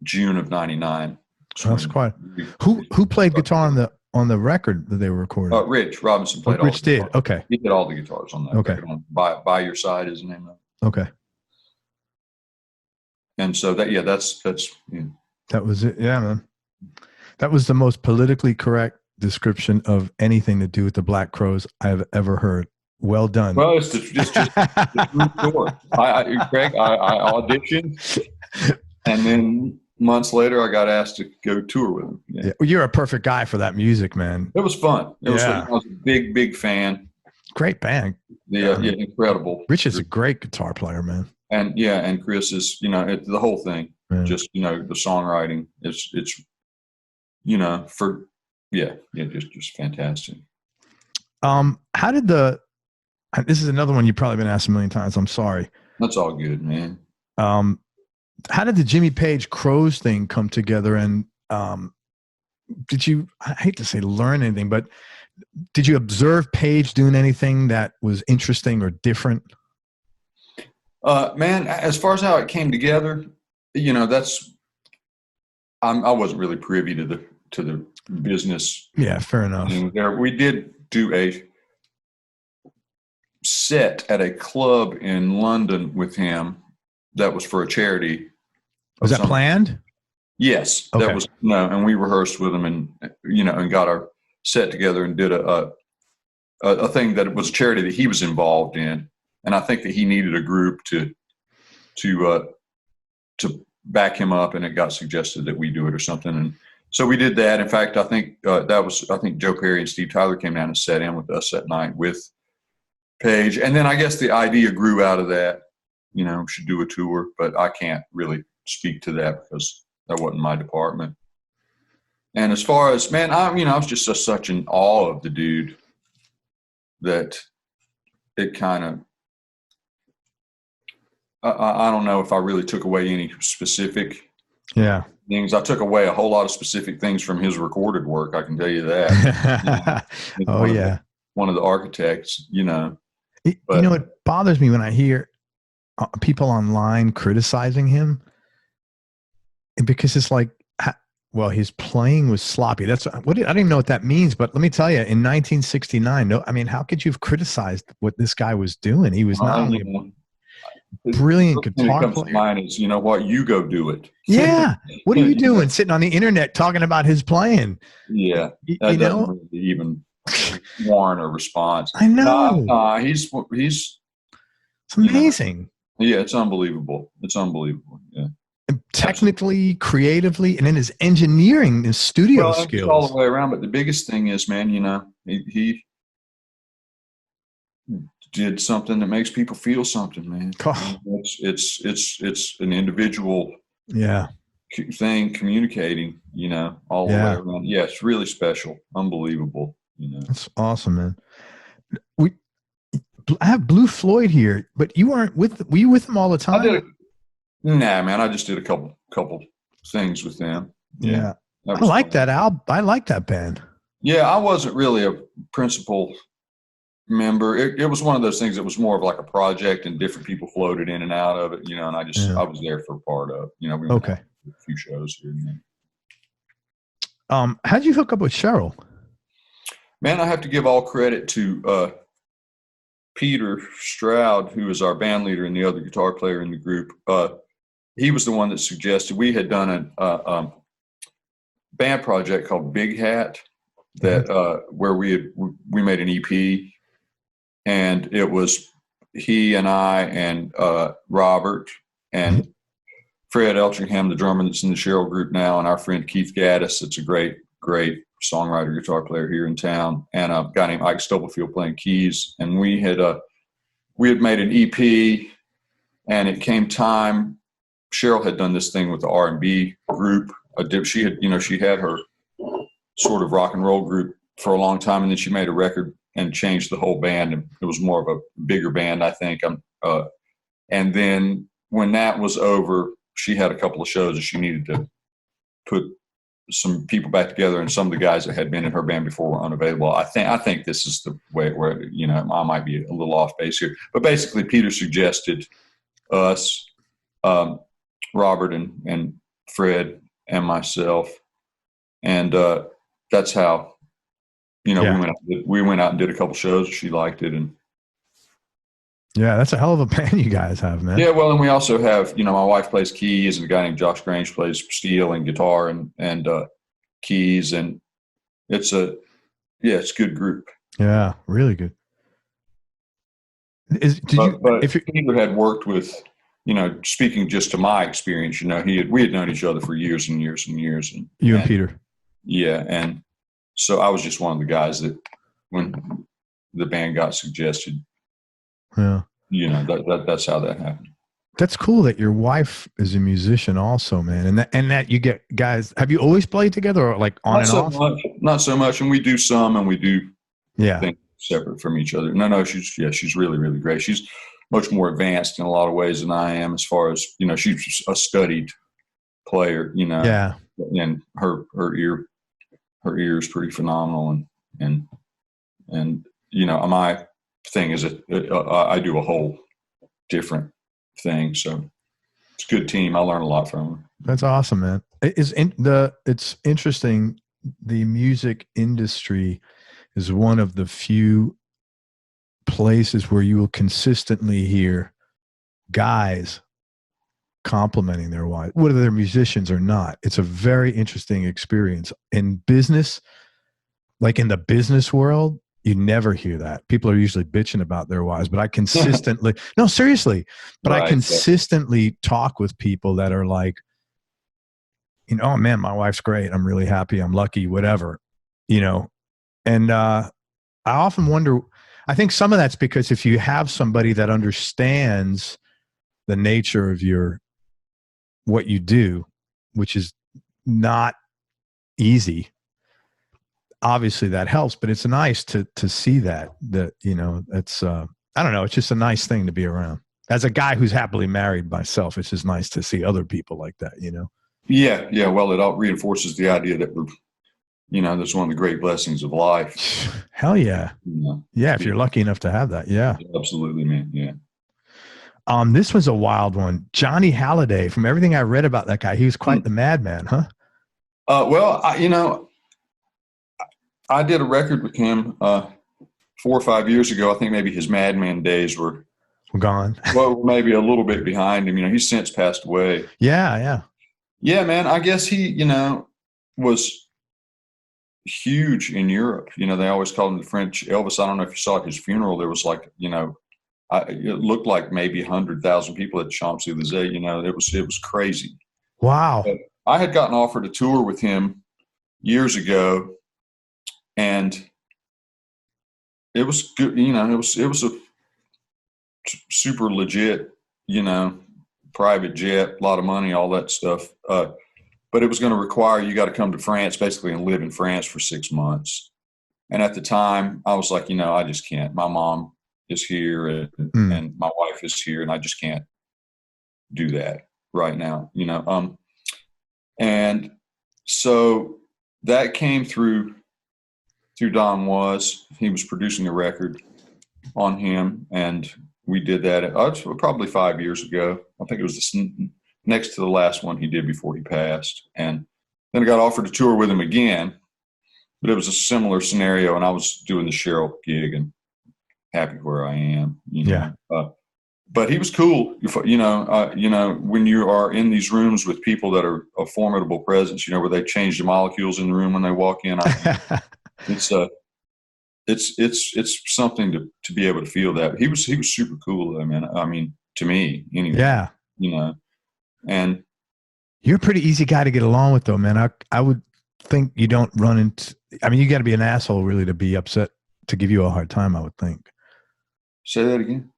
June of 99. That's quite. Who played guitar on the record that they were recording? Rich Robinson played all the guitars. Did. Okay. He did all the guitars on that. Okay. Record. By Your Side is the name of it. Okay. And so that's yeah. That was it. Yeah, man. That was the most politically correct description of anything to do with the Black Crowes I've ever heard. Well done. Well, it's just Greg, I auditioned, and then months later, I got asked to go tour with him. Yeah. Yeah. Well, you're a perfect guy for that music, man. It was fun. I was a big fan. Great band. Yeah, incredible. Rich is a great guitar player, man. And Chris is, the whole thing. Yeah. Just the songwriting. It's just fantastic. How did this is another one you've probably been asked a million times. I'm sorry. That's all good, man. How did the Jimmy Page Crowes thing come together? And did you, I hate to say learn anything, but did you observe Page doing anything that was interesting or different? Man, as far as how it came together, I wasn't really privy to the business. Yeah, fair enough. There, we did do a set at a club in London with him that was for a charity. Was that planned? Yes, okay. That was and we rehearsed with him, and got our set together and did a thing that was a charity that he was involved in, and I think that he needed a group to back him up, and it got suggested that we do it or something, and so we did that. In fact, I think Joe Perry and Steve Tyler came down and sat in with us that night with Page, and then I guess the idea grew out of that. We should do a tour, but I can't really speak to that because that wasn't my department. And as far as, man, I was just such in awe of the dude that it kind of, I don't know if I really took away any specific things. I took away a whole lot of specific things from his recorded work. I can tell you that. One of the architects, But, it bothers me when I hear people online criticizing him, because it's like, well, his playing was sloppy. That's I don't even know what that means, but let me tell you, in 1969, how could you have criticized what this guy was doing? He was not only a brilliant guitar player. Mine is, what, you go do it. Yeah. What are you doing sitting on the internet talking about his playing? Yeah. That doesn't really even warrant a response. I know. He's it's amazing. Yeah, it's unbelievable. It's unbelievable. Yeah. Technically, creatively, and in his engineering, his studio skills. All the way around. But the biggest thing is, man, he did something that makes people feel something, man. It's an individual thing communicating, all the way around. Yeah, it's really special. Unbelievable. That's awesome, man. I have Blue Floyd here, but were you with them all the time? Nah, man, I just did a couple things with them. Yeah. I like that album. I like that band. Yeah, I wasn't really a principal member. It was one of those things that was more of like a project, and different people floated in and out of it, and I was there for part of, we went to a few shows here and there. How'd you hook up with Cheryl? Man, I have to give all credit to Peter Stroud, who is our band leader and the other guitar player in the group. He was the one that suggested. We had done a band project called Big Hat that where we made an EP, and it was he and I and Robert and Fred Eltringham, the drummer that's in the Cheryl group now, and our friend Keith Gaddis, that's a great songwriter, guitar player here in town, and a guy named Ike Stubblefield playing keys. And we had made an EP, and it came time. Cheryl had done this thing with the R&B group. She had her sort of rock and roll group for a long time, and then she made a record and changed the whole band. And it was more of a bigger band, I think. And then when that was over, she had a couple of shows that she needed to put some people back together, and some of the guys that had been in her band before were unavailable. I think this is the way where, I might be a little off base here, but basically Peter suggested us, Robert and Fred and myself, and that's how we went out and did a couple shows. She liked it, and yeah, that's a hell of a band you guys have, man. Yeah, well, and we also have, my wife plays keys, and a guy named Josh Grange plays steel and guitar and keys, and it's a good group. Yeah, really good. Peter had worked with, speaking just to my experience, we had known each other for years and years and years. And Peter. Yeah, and so I was just one of the guys that when the band got suggested. Yeah. That's how that happened. That's cool that your wife is a musician also, man. And that you get guys, have you always played together or like on and off? Not so much. And we do some, and we do things separate from each other. No, she's really, really great. She's much more advanced in a lot of ways than I am, as far as, she's a studied player, Yeah. And her ear is pretty phenomenal. And my thing is I do a whole different thing, so it's a good team. I learn a lot from them. That's awesome, man. It's interesting. The music industry is one of the few places where you will consistently hear guys complimenting their wives, whether they're musicians or not. It's a very interesting experience. In business, like in the business world, you never hear that. People are usually bitching about their wives, but I consistently, no, seriously, but I consistently talk with people that are like, oh man, my wife's great. I'm really happy. I'm lucky, whatever, and I often wonder, I think some of that's because if you have somebody that understands the nature of what you do, which is not easy, obviously that helps, but it's nice to see that it's I don't know, it's just a nice thing to be around. As a guy who's happily married myself, it's just nice to see other people like that, Yeah. Well, it all reinforces the idea that we're, that's one of the great blessings of life. Hell yeah. Yeah, if you're lucky enough to have that. Yeah. Absolutely, man. Yeah. This was a wild one. Johnny Hallyday, from everything I read about that guy, he was quite the madman, huh? Well, I did a record with him 4 or 5 years ago. I think maybe his madman days were gone. Well, maybe a little bit behind him. He's since passed away. Yeah, man. I guess he, was huge in Europe. They always called him the French Elvis. I don't know if you saw at his funeral. There was like, it looked like maybe 100,000 people at Champs-Élysées. It was crazy. Wow. But I had gotten offered a tour with him years ago, and it was good. It was a super legit, private jet, a lot of money, all that stuff. But it was going to require you got to come to France basically and live in France for 6 months. And at the time I was like, I just can't. My mom is here and my wife is here, and I just can't do that right now, and so that came through Don Was. He was producing a record on him, and we did that. Probably 5 years ago. I think it was next to the last one he did before he passed. And then I got offered to tour with him again, but it was a similar scenario, and I was doing the Cheryl gig and happy where I am. Yeah. But he was cool. When you are in these rooms with people that are a formidable presence, where they change the molecules in the room when they walk in. it's something to be able to feel that. He was super cool though, man. I mean, to me anyway. Yeah. And you're a pretty easy guy to get along with though, man. I would think you don't run into, I mean, you got to be an asshole really to be upset, to give you a hard time, I would think. Say that again.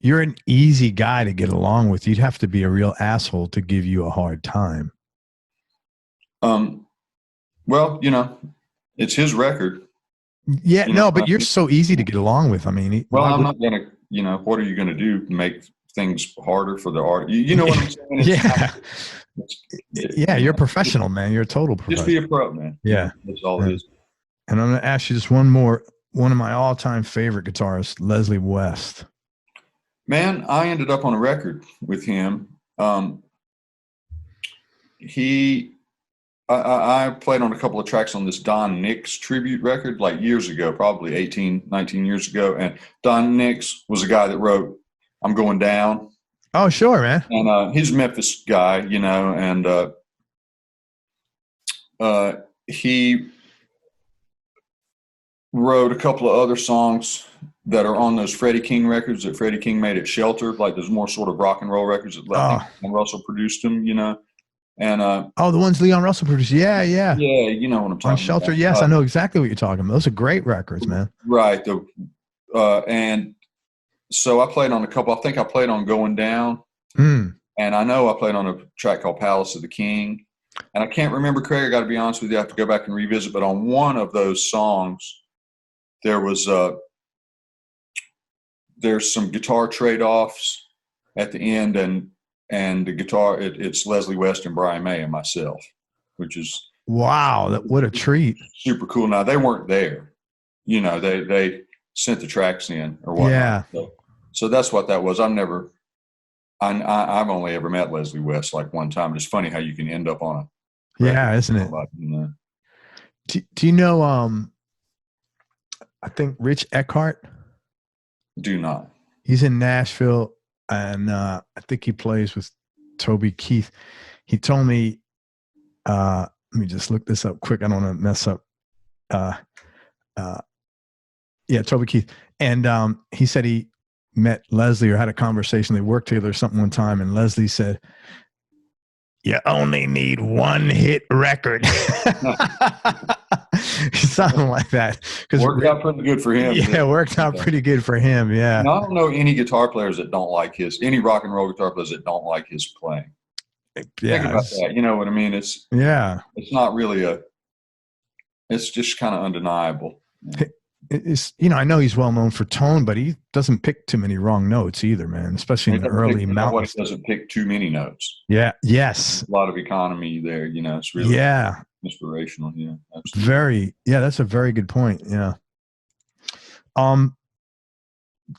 You're an easy guy to get along with. You'd have to be a real asshole to give you a hard time. Well, it's his record. Yeah, no, but you're so easy to get along with. I mean, I'm not going to, what are you going to do to make things harder for the art? You know what I'm saying? Yeah, you're a professional, man. You're a total professional. Just be a pro, man. Yeah. That's all it is. And I'm going to ask you just one more. One of my all-time favorite guitarists, Leslie West. Man, I ended up on a record with him. I played on a couple of tracks on this Don Nix tribute record like years ago, probably 18, 19 years ago. And Don Nix was a guy that wrote I'm Going Down. Oh, sure, man. And he's a Memphis guy, and he wrote a couple of other songs that are on those Freddie King records that Freddie King made at Shelter, like those more sort of rock and roll records that Leon Russell produced them, And the ones Leon Russell produced, yeah, you know what I'm talking on Shelter, about. yes, I know exactly what you're talking about. Those are great records, man. Right. And so I played on a couple. I think I played on Going Down, and I know I played on a track called Palace of the King, and I can't remember, Craig. I got to be honest with you. I have to go back and revisit. But on one of those songs, there's some guitar trade-offs at the end, and the guitar, it's Leslie West and Brian May and myself, which is wow, what a treat! Super cool. Now they weren't there, they sent the tracks in or whatnot. Yeah. So that's what that was. I've only ever met Leslie West like one time. It's funny how you can end up on a record, isn't it? Do you know? I think Rich Eckhart. Do not. He's in Nashville, and I think he plays with Toby Keith. He told me, let me just look this up quick. I don't want to mess up. Toby Keith. And he said he met Leslie or had a conversation. They worked together or something one time, and Leslie said, "You only need one hit record." Something like that. Worked out pretty good for him. Yeah, worked out pretty good for him. Yeah. Now, I don't know any guitar players that don't like any rock and roll guitar players that don't like his playing. Yeah. Think about that. You know what I mean? It's not really it's just kind of undeniable. It's, I know he's well known for tone, but he doesn't pick too many wrong notes either, man, especially in the early mountains. He doesn't pick too many notes. Yeah. Yes. A lot of economy there, it's really inspirational. Yeah. Absolutely. That's a very good point. Yeah.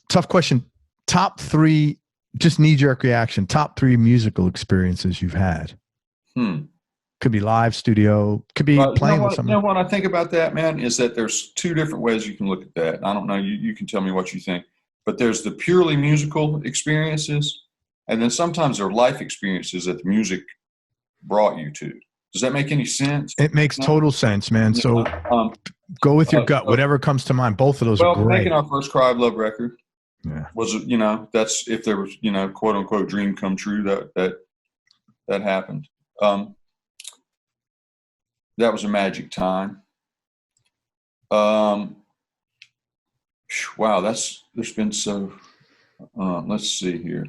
Tough question. Top 3, just knee-jerk reaction, top 3 musical experiences you've had. Could be live, studio, could be playing with someone. What I think about that, man, is that there's 2 different ways you can look at that. I don't know. You can tell me what you think. But there's the purely musical experiences, and then sometimes there are life experiences that the music brought you to. Does that make any sense? It makes total sense, man. So go with your gut, whatever comes to mind. Both of those are great. Making our first Cry of Love record was, that's if there was, quote unquote dream come true that happened. That was a magic time. Wow, there's been so. Let's see here,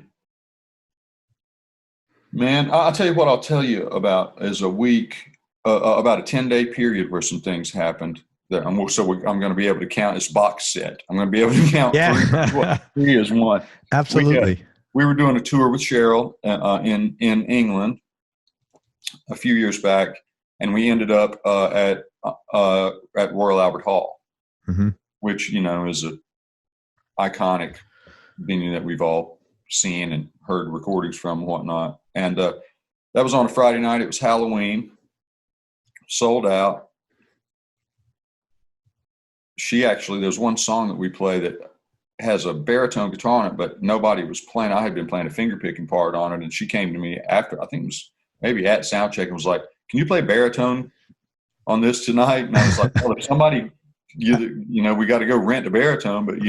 man. I'll tell you what I'll tell you about is about a 10-day period where some things happened. That I'm going to be able to count this box set. I'm going to be able to count 3 as one. Absolutely. We were doing a tour with Cheryl in England a few years back. And we ended up at Royal Albert Hall, which, is an iconic venue that we've all seen and heard recordings from and whatnot. And that was on a Friday night. It was Halloween, sold out. There's one song that we play that has a baritone guitar on it, but nobody was playing. I had been playing a finger picking part on it, and she came to me after, I think it was maybe at sound check, and was like, "Can you play baritone on this tonight?" And I was like, "Well, if somebody we got to go rent a baritone, but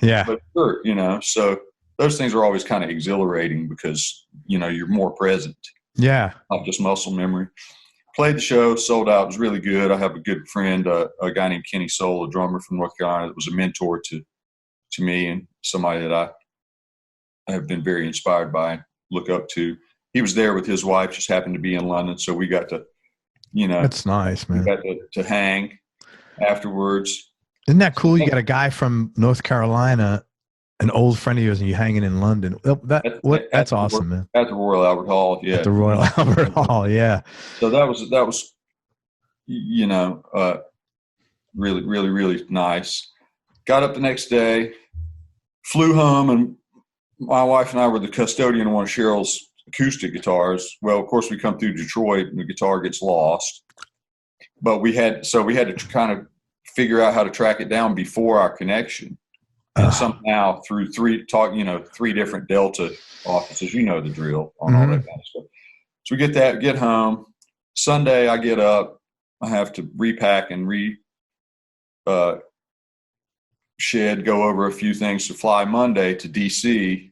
Yeah. but sure, so those things are always kind of exhilarating because, you're more present, Yeah. not just muscle memory. Played the show, sold out. It was really good. I have a good friend, a guy named Kenny Soul, a drummer from North Carolina, that was a mentor to me and somebody that I have been very inspired by, look up to. He was there with his wife, just happened to be in London, so we got to, That's nice, man. we got to hang afterwards. Isn't that cool? You got a guy from North Carolina, an old friend of yours, and you hanging in London. That's awesome, man. At the Royal Albert Hall, yeah. At the Royal Albert Hall, yeah. So that was really, really, really nice. Got up the next day, flew home, and my wife and I were the custodian of one of Cheryl's acoustic guitars. Well, of course, we come through Detroit and the guitar gets lost. But we had to kind of figure out how to track it down before our connection. And somehow through three different Delta offices, the drill on all that kind of stuff. So we get home. Sunday, I get up. I have to repack and shed, go over a few things to fly Monday to DC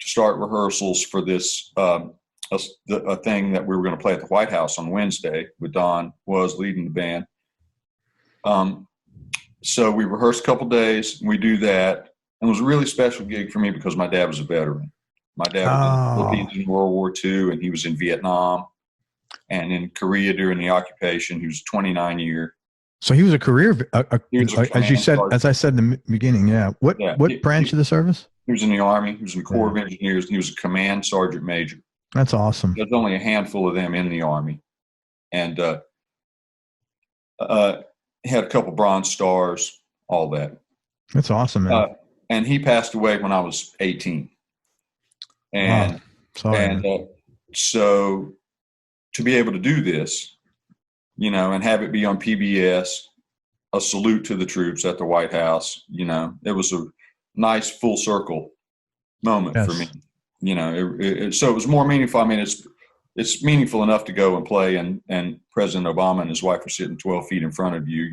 to start rehearsals for this a thing that we were going to play at the White House on Wednesday with Don was leading the band. So we rehearsed a couple days. We do that. And it was a really special gig for me because my dad was a veteran. My dad was in the Philippines in World War II, and he was in Vietnam and in Korea during the occupation. He was 29 year. So he was a career, as you said, sergeant. as I said in the beginning. Yeah. What branch of the service? He was in the Army. He was in the Corps of Engineers. And he was a command sergeant major. That's awesome. There's only a handful of them in the Army. And he had a couple Bronze Stars, all that. That's awesome, man. And he passed away when I was 18. And so to be able to do this, and have it be on PBS, a salute to the troops at the White House, it was a nice full circle moment for me. So it was more meaningful. I mean, it's meaningful enough to go and play, and President Obama and his wife are sitting 12 feet in front of you,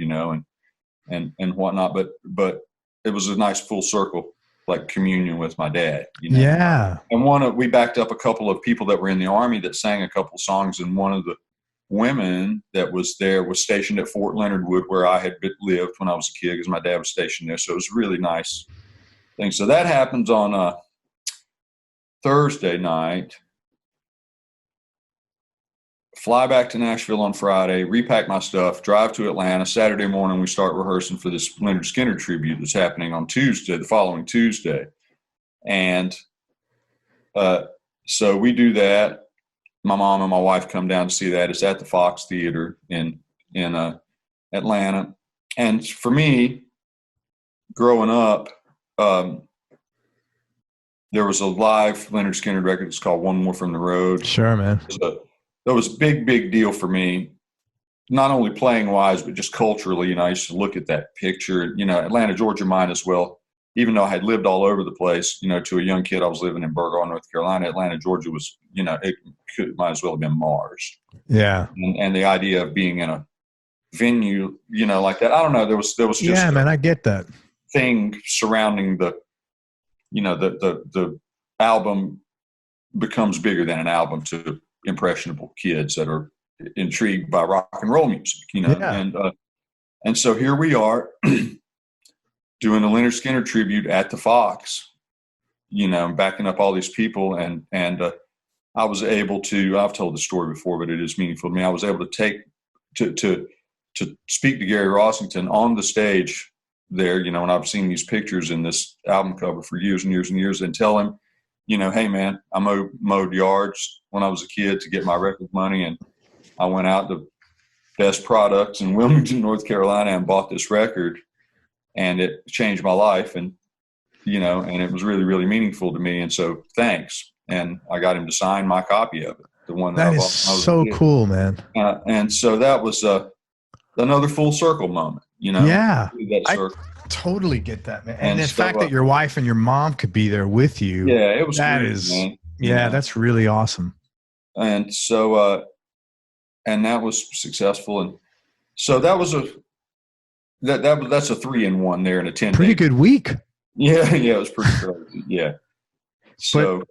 and whatnot. But it was a nice full circle, like communion with my dad. Yeah. And we backed up a couple of people that were in the Army that sang a couple of songs, and one of the women that was there was stationed at Fort Leonard Wood, where I had lived when I was a kid, because my dad was stationed there. So it was a really nice thing. So that happens on Thursday night. Fly back to Nashville on Friday, repack my stuff, drive to Atlanta. Saturday morning, we start rehearsing for this Lynyrd Skynyrd tribute that's happening on Tuesday, the following Tuesday. And so we do that. My mom and my wife come down to see that. It's at the Fox Theater in Atlanta. And for me, growing up, there was a live Lynyrd Skynyrd record. It's called One More from the Road. Sure, man. That was a big, big deal for me, not only playing wise, but just culturally. I used to look at that picture. Atlanta, Georgia might as well, even though I had lived all over the place, to a young kid, I was living in Burgaw, North Carolina. Atlanta, Georgia was, it might as well have been Mars. Yeah. And the idea of being in a venue, like that, I don't know. There was just man, I get that thing surrounding the album becomes bigger than an album to impressionable kids that are intrigued by rock and roll music, and so here we are doing a Lynyrd Skynyrd tribute at the Fox, backing up all these people, and I was able to, I've told the story before, but it is meaningful to me. I was able to to speak to Gary Rossington on the stage there, and I've seen these pictures in this album cover for years and years and years, and tell him, hey man, I mowed yards when I was a kid to get my record money, and I went out to Best Products in Wilmington, North Carolina, and bought this record, and it changed my life, and and it was really, really meaningful to me, and so thanks. And I got him to sign my copy of it, the one that is so cool, man. And so that was another full circle moment, Yeah, I totally get that, man. And the fact that your wife and your mom could be there with you, it was that great, is, man. That's really awesome. And so, and that was successful, and so that was that's a 3-in-1 there in a 10-day. Pretty good week. Yeah, it was pretty crazy. Yeah. So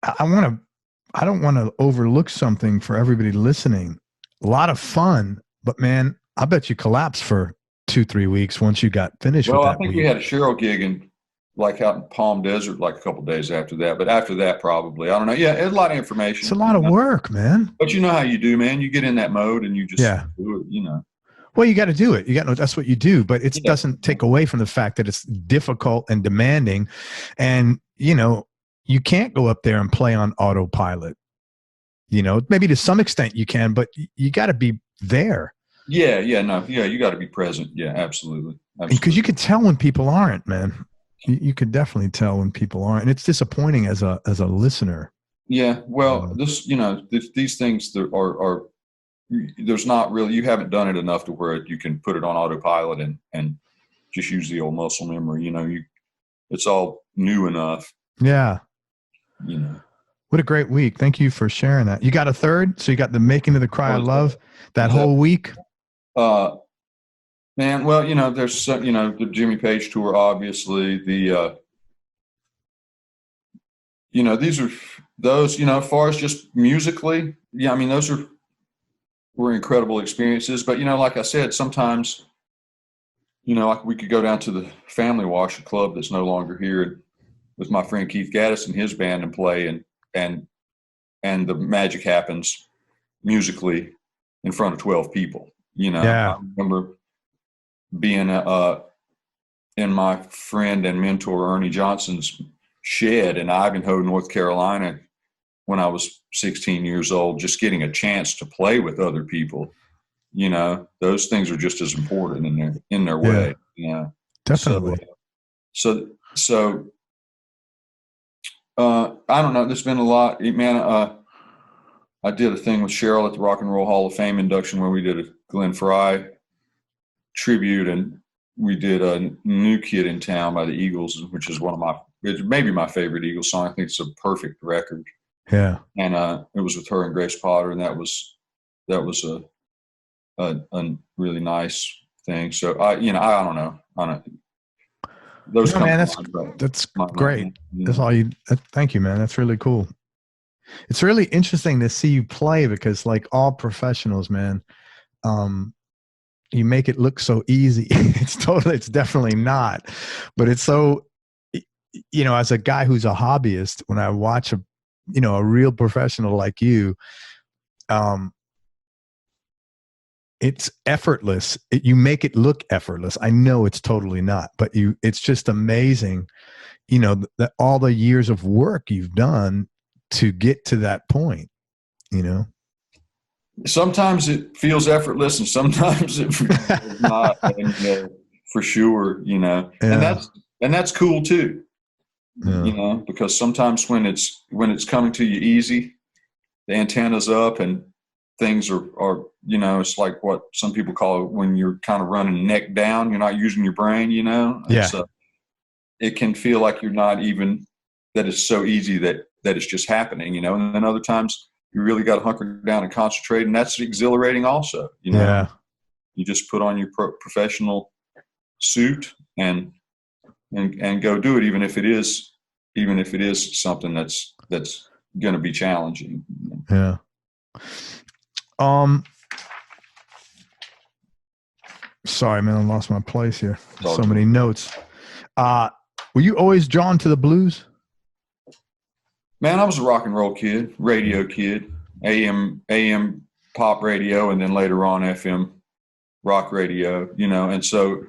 but I don't want to overlook something for everybody listening. A lot of fun, but man, I bet you collapsed for 2-3 weeks once you got finished with that I think week. we had a Cheryl gig in like out in Palm Desert like a couple of days after that. But after that, probably, I don't know. Yeah, it's a lot of information. It's a lot of work, man. But you know how you do, man. You get in that mode and you just do it, you know. Well, you got to do it. That's what you do, but it doesn't take away from the fact that it's difficult and demanding. And, you know, you can't go up there and play on autopilot. You know, maybe to some extent you can, but you got to be there. Yeah, you got to be present. Yeah, absolutely. Because you could tell when people aren't, man. You could definitely tell when people aren't, and it's disappointing as a listener. Yeah, well, these things that are there's not really, you haven't done it enough to where you can put it on autopilot and just use the old muscle memory. You know, it's all new enough. Yeah. You know. What a great week. Thank you for sharing that. You got a third? So you got the Making of the Cry of Love that whole week? Man, well, you know, there's some, you know, the Jimmy Page tour, obviously, the, you know, those, you know, as far as just musically, yeah, I mean, those were incredible experiences. But, you know, like I said, sometimes, you know, like we could go down to the Family Wash Club that's no longer here with my friend Keith Gaddis and his band and play, and the magic happens musically in front of 12 people. You know, I remember being in my friend and mentor Ernie Johnson's shed in Ivanhoe, North Carolina, when I was 16 years old, just getting a chance to play with other people. You know, those things are just as important in their way. You know, definitely. So I don't know. There's been a lot, man. I did a thing with Cheryl at the Rock and Roll Hall of Fame induction where we did a Glenn Frey tribute, and we did a New Kid in Town by the Eagles, which is maybe my favorite Eagles song. I think it's a perfect record. Yeah. And it was with her and Grace Potter, and that was a really nice thing. So I don't know. Those man, that's great. That's all you. Thank you, man. That's really cool. It's really interesting to see you play because, like all professionals, man, you make it look so easy. It's definitely not. But it's so, you know, as a guy who's a hobbyist, when I watch a real professional like you, it's effortless. You make it look effortless. I know it's totally not, but it's just amazing, you know, that all the years of work you've done to get to that point, you know. Sometimes it feels effortless and sometimes it feels not, and, for sure, you know. Yeah. And that's cool too. Yeah. You know, because sometimes when it's coming to you easy, the antenna's up and things are, you know, it's like what some people call it when you're kind of running neck down, you're not using your brain, you know? Yeah. So it can feel like you're not even, that it's so easy that it's just happening, you know? And then other times you really got to hunker down and concentrate, and that's exhilarating also, you know? Yeah. You just put on your professional suit and go do it, even if it is something that's going to be challenging. Yeah. Sorry, man, I lost my place here. So many notes. Were you always drawn to the blues? Man, I was a rock and roll kid, radio kid, AM pop radio, and then later on FM rock radio, you know. And so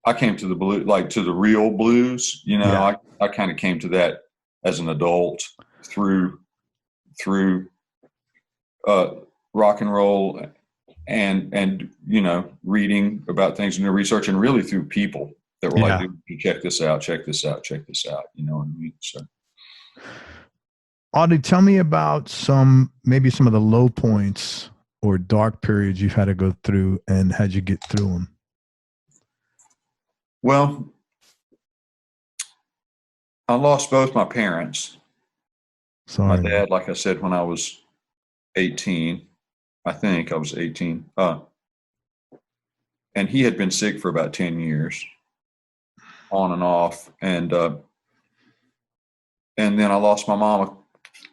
I came to the blues, like to the real blues, you know. Yeah. I kind of came to that as an adult through rock and roll and you know, reading about things and research, and really through people that were like, check this out, you know what I mean? So Audley, tell me about maybe some of the low points or dark periods you've had to go through, and how'd you get through them? Well, I lost both my parents. Sorry. My dad, like I said, when I was 18, I think I was 18. and he had been sick for about 10 years on and off. And then I lost my mom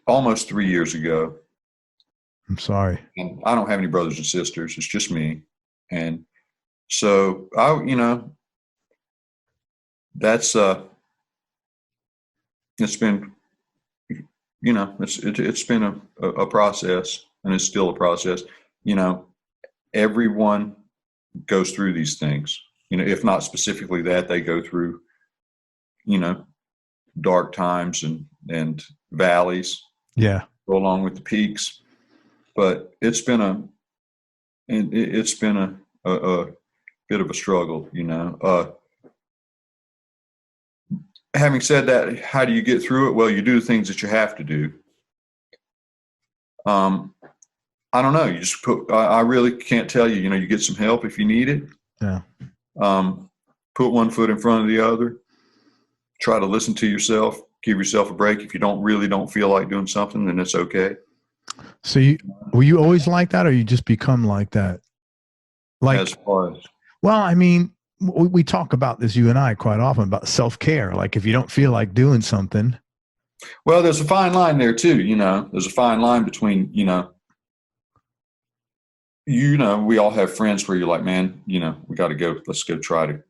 almost 3 years ago. I'm sorry. And I don't have any brothers and sisters. It's just me. And so that's, it's been, it's been a process, and it's still a process. Everyone goes through these things, if not specifically that, they go through, dark times and valleys. Yeah. Go along with the peaks, but it's been a bit of a struggle, having said that, how do you get through it? Well, you do the things that you have to do. I don't know. You just I really can't tell you, you get some help if you need it. Yeah. Put one foot in front of the other. Try to listen to yourself. Give yourself a break. If you don't feel like doing something, then it's okay. So were you always like that, or you just become like that? Like, as far as, well, I mean, we talk about this, you and I, quite often, about self-care. Like, if you don't feel like doing something. Well, there's a fine line there too. There's a fine line between, we all have friends where you're like, man, we got to go. Let's go try to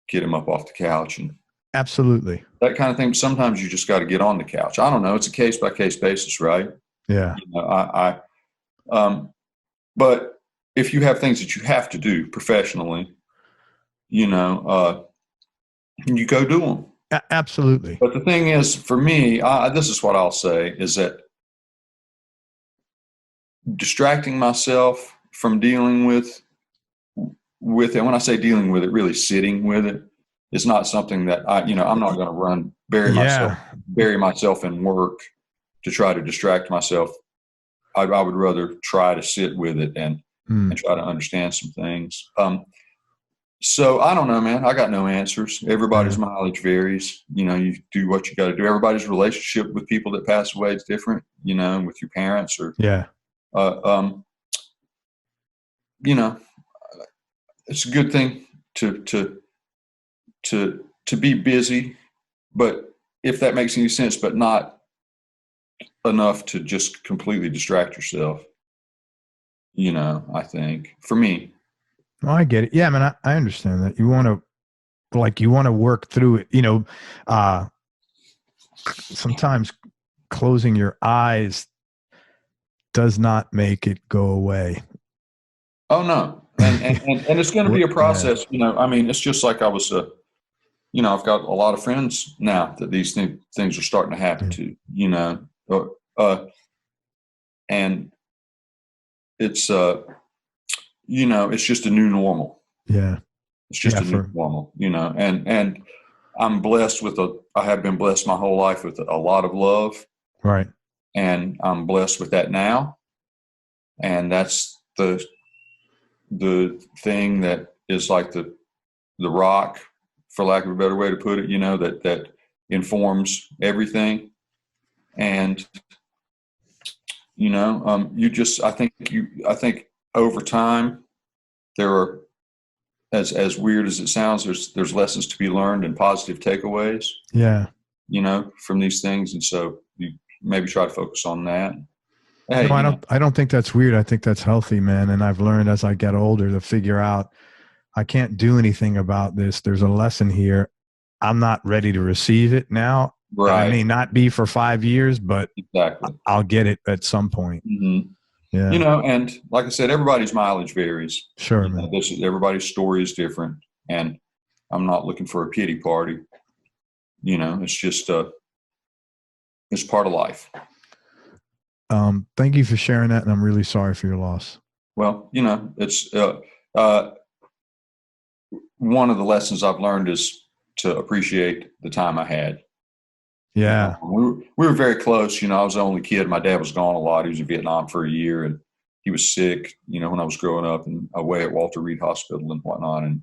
get him up off the couch, and absolutely that kind of thing. Sometimes you just got to get on the couch. I don't know. It's a case by case basis, right? Yeah. But if you have things that you have to do professionally, you go do them. Absolutely. But the thing is, for me, this is what I'll say, is that distracting myself from dealing with it, when I say dealing with it, really sitting with it, is not something that I'm not going to bury myself in work to try to distract myself. I would rather try to sit with it and try to understand some things. So I don't know, man. I got no answers. Everybody's mileage varies. You do what you got to do. Everybody's relationship with people that pass away is different, with your parents or, it's a good thing to be busy, but if that makes any sense, but not enough to just completely distract yourself, I think, for me. Oh, I get it. Yeah, man, I understand that. You want to work through it. Sometimes closing your eyes does not make it go away. Oh no, and it's going to be a process. It's just like I was. I've got a lot of friends now that these things are starting to happen to. And it's it's just a new normal. Yeah. It's just a new normal, and I'm blessed I have been blessed my whole life with a lot of love. Right. And I'm blessed with that now. And that's the thing that is like the rock, for lack of a better way to put it, that informs everything. And, I think over time, there are, as weird as it sounds, there's lessons to be learned and positive takeaways. Yeah. From these things. And so you maybe try to focus on that. Hey, no, I don't think that's weird. I think that's healthy, man. And I've learned as I get older to figure out I can't do anything about this. There's a lesson here. I'm not ready to receive it now. Right. I may not be for 5 years, but exactly. I'll get it at some point. Mm-hmm. Yeah. And like I said, everybody's mileage varies. Sure, man. Everybody's story is different, and I'm not looking for a pity party. It's just it's part of life. Thank you for sharing that, and I'm really sorry for your loss. Well, it's one of the lessons I've learned is to appreciate the time I had. Yeah. We were very close. I was the only kid. My dad was gone a lot. He was in Vietnam for a year, and he was sick, when I was growing up, and away at Walter Reed Hospital and whatnot. And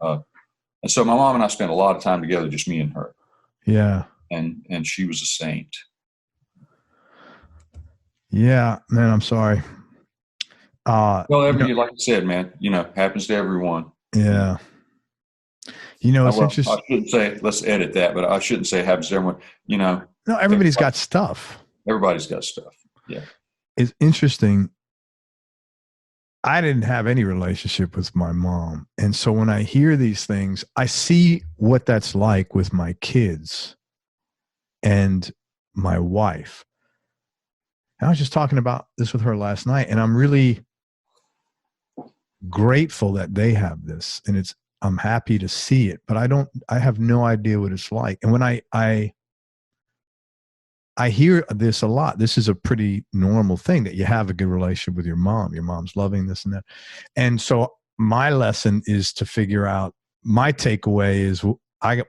so my mom and I spent a lot of time together, just me and her. Yeah. And she was a saint. Yeah, man, I'm sorry. Well, like I said, man, happens to everyone. Yeah. You know, it's Well, I interesting. shouldn't say, let's edit that, but I shouldn't say happens to everyone. You know, No, everybody's got stuff. everybody's got stuff. Yeah. It's interesting. I didn't have any relationship with my mom. And so when I hear these things, I see what that's like with my kids and my wife. And I was just talking about this with her last night, and I'm really grateful that they have this, and I'm happy to see it, but I have no idea what it's like. And when I hear this a lot, this is a pretty normal thing that you have a good relationship with your mom. Your mom's loving this and that. And so my lesson is to figure out, my takeaway is I'm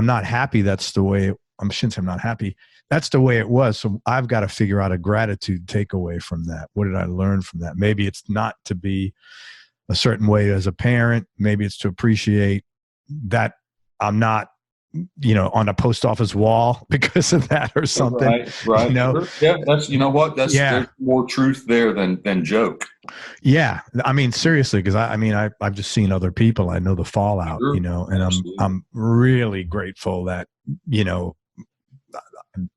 not happy. That's the way, I shouldn't say I'm not happy. That's the way it was. So I've got to figure out a gratitude takeaway from that. What did I learn from that? Maybe it's not to be a certain way as a parent. Maybe it's to appreciate that I'm not, on a post office wall because of that or something. Right. You know? Sure. Yeah. There's more truth there than joke. Yeah. I mean, seriously, because I've just seen other people. I know the fallout, Sure. And Absolutely. I'm really grateful that,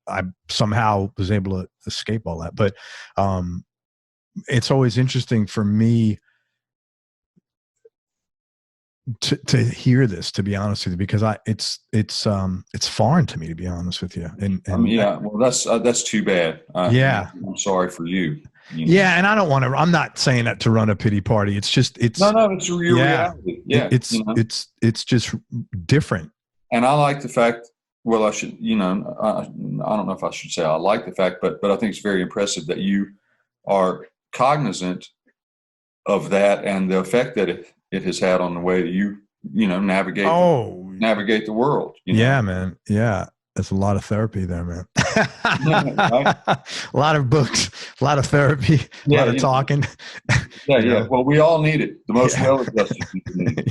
I somehow was able to escape all that. But it's always interesting for me to hear this, to be honest with you, because it's foreign to me, to be honest with you. And well, that's too bad. I'm sorry for you. Yeah, and I'm not saying that to run a pity party. It's just it's your reality. Yeah, it's just different. And I like the fact. Well, I should, I don't know if I should say I like the fact, but I think it's very impressive that you are cognizant of that and the effect that it has had on the way that you navigate the world. Yeah, man. Yeah. That's a lot of therapy there, man. Right? A lot of books, a lot of therapy, a lot of talking. Yeah. Well, we all need it. The most well-adjusted people need it.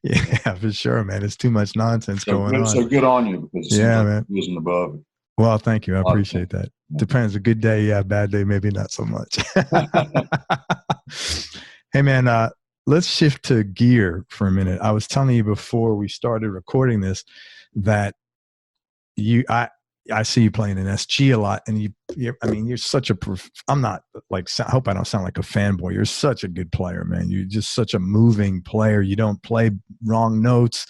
Yeah, for sure, man. It's too much nonsense going on. So good on you, because man, it isn't above it. Well, thank you. I appreciate that. Yeah. Depends. A good day, yeah. Bad day, maybe not so much. Hey, man. Let's shift to gear for a minute. I was telling you before we started recording this that I see you playing an SG a lot, and you're such a. I'm not like. I hope I don't sound like a fanboy. You're such a good player, man. You're just such a moving player. You don't play wrong notes.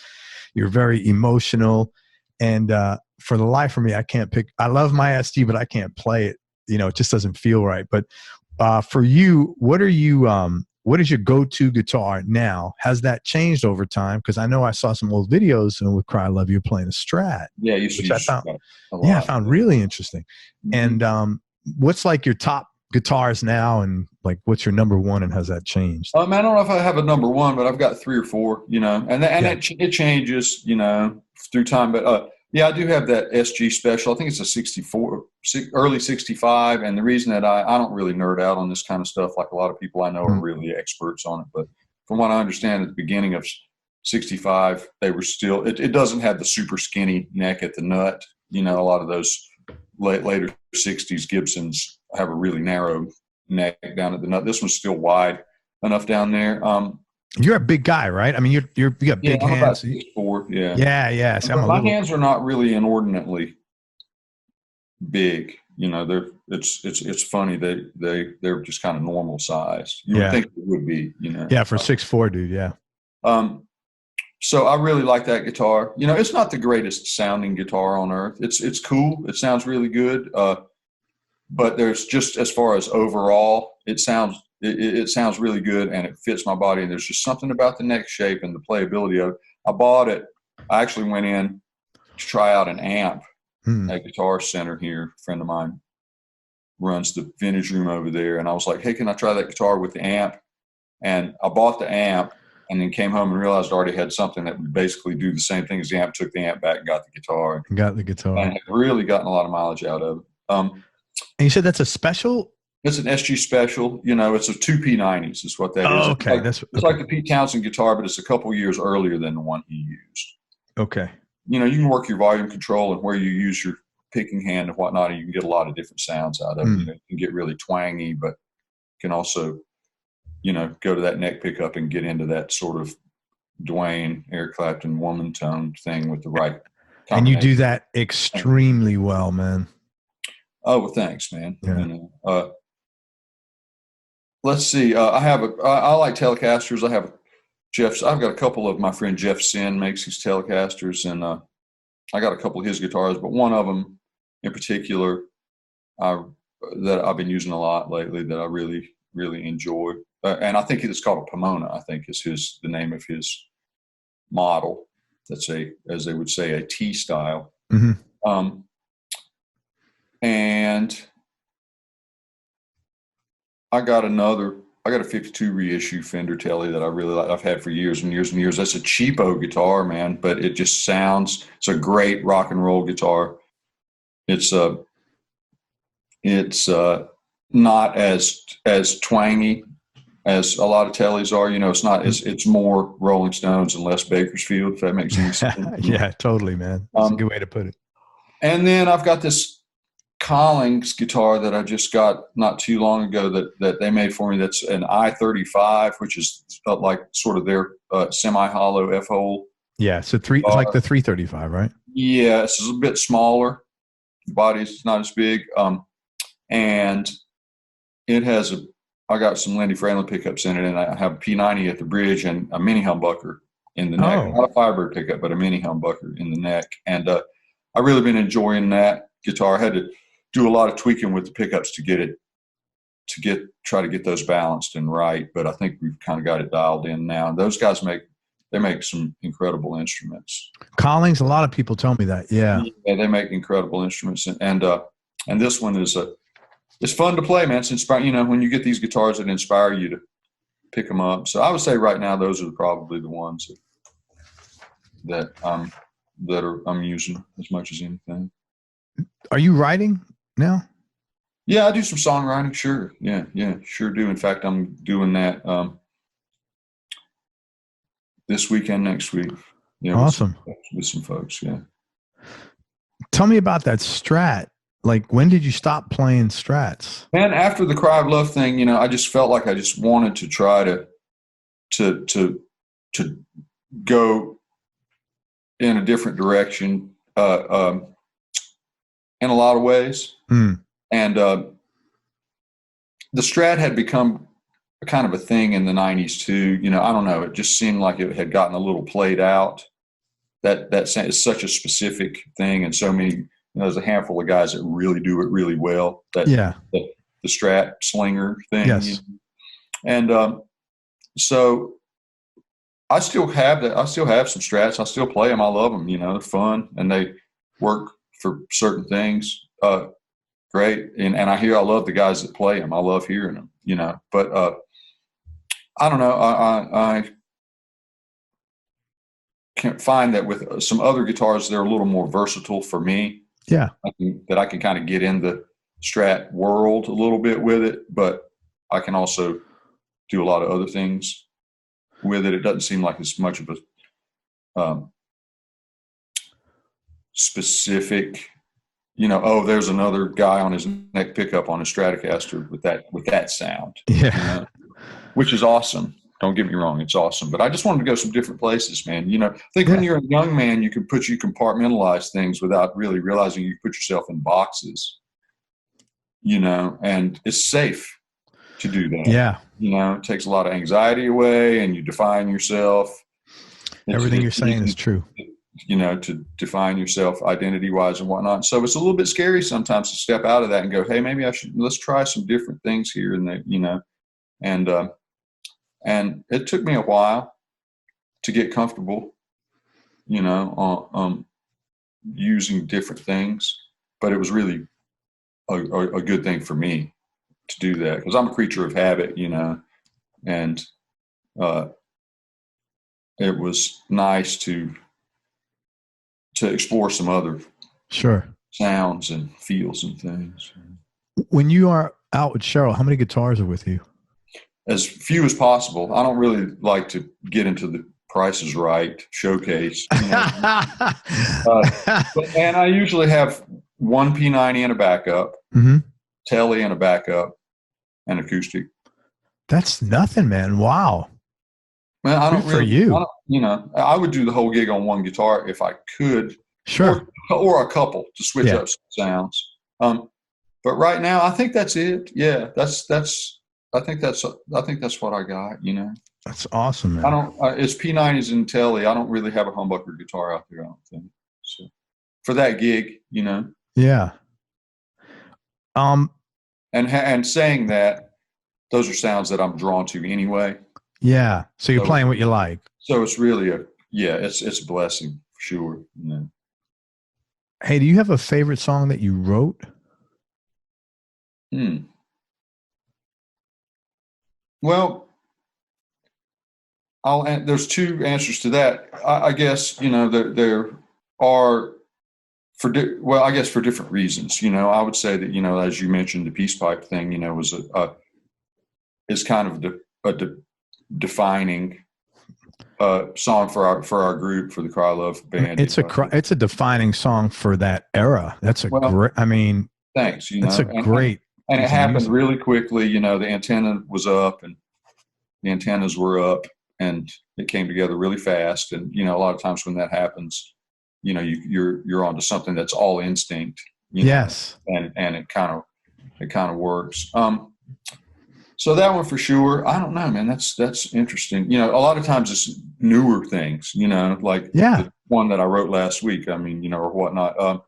You're very emotional, and for the life of me, I can't pick. I love my SG, but I can't play it. It just doesn't feel right. But for you, what is your go-to guitar now? Has that changed over time? Because I know I saw some old videos with Cry I Love You playing a Strat. Yeah, I found really interesting. Mm-hmm. And what's like your top guitars now, and like what's your number one, and has that changed? I don't know if I have a number one, but I've got 3 or 4. It changes, through time. But I do have that SG Special. I think it's a 64, early 65. And the reason that I don't really nerd out on this kind of stuff, like a lot of people I know are really experts on it. But from what I understand, at the beginning of 65, they were still, it doesn't have the super skinny neck at the nut. A lot of those later 60s Gibsons have a really narrow neck down at the nut. This one's still wide enough down there. You're a big guy, right? I mean, you got big hands. I'm about 6'4", yeah. Yeah. So my hands are not really inordinately big. It's funny. They're just kind of normal size. You would think it would be, Yeah, for 6'4", dude. Yeah. So I really like that guitar. It's not the greatest sounding guitar on earth. It's cool. It sounds really good. But there's just, as far as overall, it sounds really good, and it fits my body. And there's just something about the neck shape and the playability of it. I bought it. I actually went in to try out an amp at Guitar Center here. A friend of mine runs the vintage room over there. And I was like, hey, can I try that guitar with the amp? And I bought the amp and then came home and realized I already had something that would basically do the same thing as the amp, took the amp back and got the guitar. And had really gotten a lot of mileage out of it. And you said that's a special? It's an SG Special. It's a 2P90s is what that is. Okay. It's like the Pete Townsend guitar, but it's a couple years earlier than the one he used. Okay. You can work your volume control and where you use your picking hand and whatnot, and you can get a lot of different sounds out of it. You can get really twangy, but can also go to that neck pickup and get into that sort of Dwayne, Eric Clapton woman tone thing with the right and you do that extremely well, man. Oh, well, thanks, man. Yeah. Let's see. I like Telecasters. I've got a couple of my friend Jeff Sin makes these Telecasters, and I got a couple of his guitars, but one of them in particular that I've been using a lot lately that I really, really enjoy. And I think it's called a Pomona, I think is the name of his model. That's as they would say, a T style. Mm-hmm. And I got a 52 reissue Fender Tele that I really like. I've had for years and years and years. That's a cheapo guitar, man, but it just it's a great rock and roll guitar. It's not as twangy as a lot of Teles are. It's not it's more Rolling Stones and less Bakersfield, if that makes any sense. Yeah, totally, man. That's a good way to put it. And then I've got this Collings guitar that I just got not too long ago that they made for me. That's an I-35, which is like sort of their semi-hollow F-hole. Yeah, so it's like the 335, right? Yeah, it's a bit smaller. The body's not as big. And it has I got some Lindy Fralin pickups in it, and I have a P90 at the bridge and a mini humbucker in the neck. Not a Firebird pickup, but a mini humbucker in the neck. And I've really been enjoying that guitar. I had to do a lot of tweaking with the pickups to try to get those balanced and right, but I think we've kind of got it dialed in now. And those guys make some incredible instruments. Collings, a lot of people tell me that. Yeah, they make incredible instruments, and this one is it's fun to play, man. It's inspiring. When you get these guitars that inspire you to pick them up. So I would say right now those are probably the ones that I'm using as much as anything. Are you writing now? Yeah, I do some songwriting. Sure. Yeah, sure do. In fact, I'm doing that this weekend, next week. Yeah, awesome. With some folks. Yeah. Tell me about that Strat. Like, when did you stop playing Strats? Man, after the Cry of Love thing, I just felt like I just wanted to try to go in a different direction in a lot of ways. And the Strat had become a kind of a thing in the 90s too. I don't know. It just seemed like it had gotten a little played out. That is such a specific thing, and so many. There's a handful of guys that really do it really well. The Strat slinger thing. Yes. And so I still have that. I still have some Strats. I still play them. I love them. They're fun and they work for certain things. Great. And I love the guys that play them. I love hearing them, but I don't know. I can't find that with some other guitars, they're a little more versatile for me. Yeah. That I can kind of get in the Strat world a little bit with it, but I can also do a lot of other things with it. It doesn't seem like it's much of a specific, there's another guy on his neck pickup on a Stratocaster with that sound. Yeah. Which is awesome. Don't get me wrong, it's awesome. But I just wanted to go some different places, man. I think when you're a young man, you compartmentalize things without really realizing you put yourself in boxes, and it's safe to do that. Yeah. It takes a lot of anxiety away and you define yourself. Everything you're saying is true. To define yourself identity-wise and whatnot. So it's a little bit scary sometimes to step out of that and go, hey, maybe let's try some different things here and there, and it took me a while to get comfortable, using different things, but it was really a good thing for me to do that because I'm a creature of habit, and it was nice to explore some other sounds and feels and things. When you are out with Cheryl, how many guitars are with you? As few as possible. I don't really like to get into the Price is Right showcase. And I usually have one P90 and a backup, Tele and a backup, and acoustic. That's nothing, man. Wow. Man, I Good don't for really, you. I don't, you know, I would do the whole gig on one guitar if I could, Sure. or a couple to switch Yeah. up some sounds. But right now, I think that's it. Yeah, I think that's what I got. You know, That's awesome, I man. don't. It's P90s and Telly. I don't really have a humbucker guitar out there. I don't think so. For that gig, you know. Yeah. And saying that, those are sounds that I'm drawn to anyway. Yeah. So you're playing what you like. So it's really it's a blessing for sure. You know. Hey, do you have a favorite song that you wrote? Well, there's two answers to that. I guess, you know, there are I guess for different reasons. You know, I would say that, you know, as you mentioned, the peace pipe thing, you know, is kind of a defining song for our group, for the Cry Love band. It's a defining song for that era. That's great. I mean, thanks. You that's know, great. And it happened really quickly. You know, the antenna was up and the antennas were up, and it came together really fast. And, you know, a lot of times when that happens, you know, you're onto something that's all instinct. You know, yes. And it kind of works. So that one for sure. I don't know, man. That's interesting. You know, a lot of times it's newer things, you know, like the one that I wrote last week. I mean, you know, or whatnot.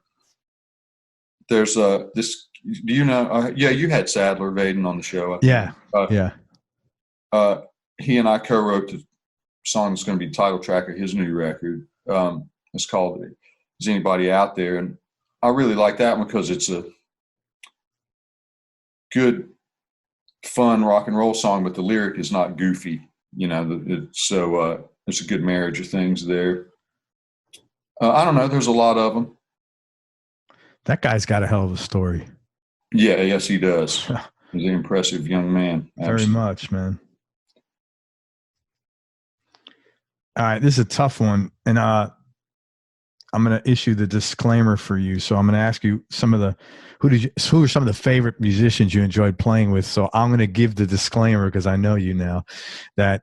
There's this. Do you know? Yeah, you had Sadler Vaden on the show. Yeah. He and I co-wrote the song that's going to be the title track of his new record. It's called "Is Anybody Out There?" And I really like that one because it's a good, fun rock and roll song, but the lyric is not goofy. You know, it's a good marriage of things there. I don't know. There's a lot of them. That guy's got a hell of a story. Yeah, yes, he does. He's an impressive young man. Very much, man. All right, this is a tough one, and I'm going to issue the disclaimer for you. So I'm going to ask you who are some of the favorite musicians you enjoyed playing with. So I'm going to give the disclaimer because I know you now that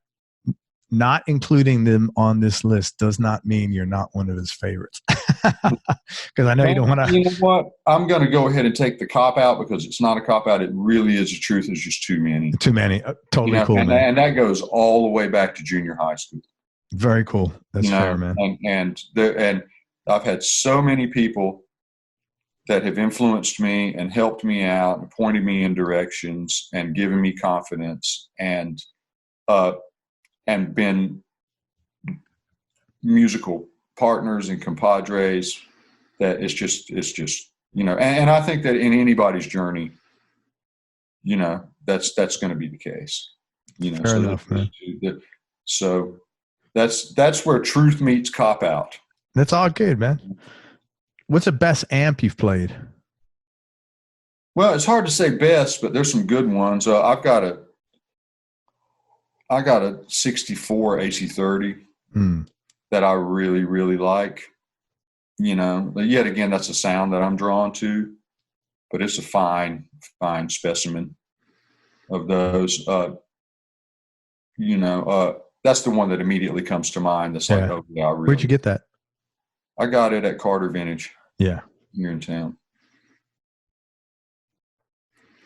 not including them on this list does not mean you're not one of his favorites. Because I know you don't want to. You know what? I'm going to go ahead and take the cop out because it's not a cop out. It really is the truth. There's just too many. Too many. Totally, you know, cool, man. And that goes all the way back to junior high school. Very cool. That's fair, man. And I've had so many people that have influenced me and helped me out and pointed me in directions and given me confidence and been musical partners and compadres that it's just, you know, and I think that in anybody's journey, you know, that's going to be the case, you know. Fair enough, man. So that's where truth meets cop out. That's all good, man. What's the best amp you've played? Well, it's hard to say best, but there's some good ones. I got a 64 AC30 that I really, really like. You know, but yet again, that's a sound that I'm drawn to, but it's a fine specimen of those. You know, that's the one that immediately comes to mind. That's like, oh yeah, where'd you get that? I got it at Carter Vintage. Yeah, here in town.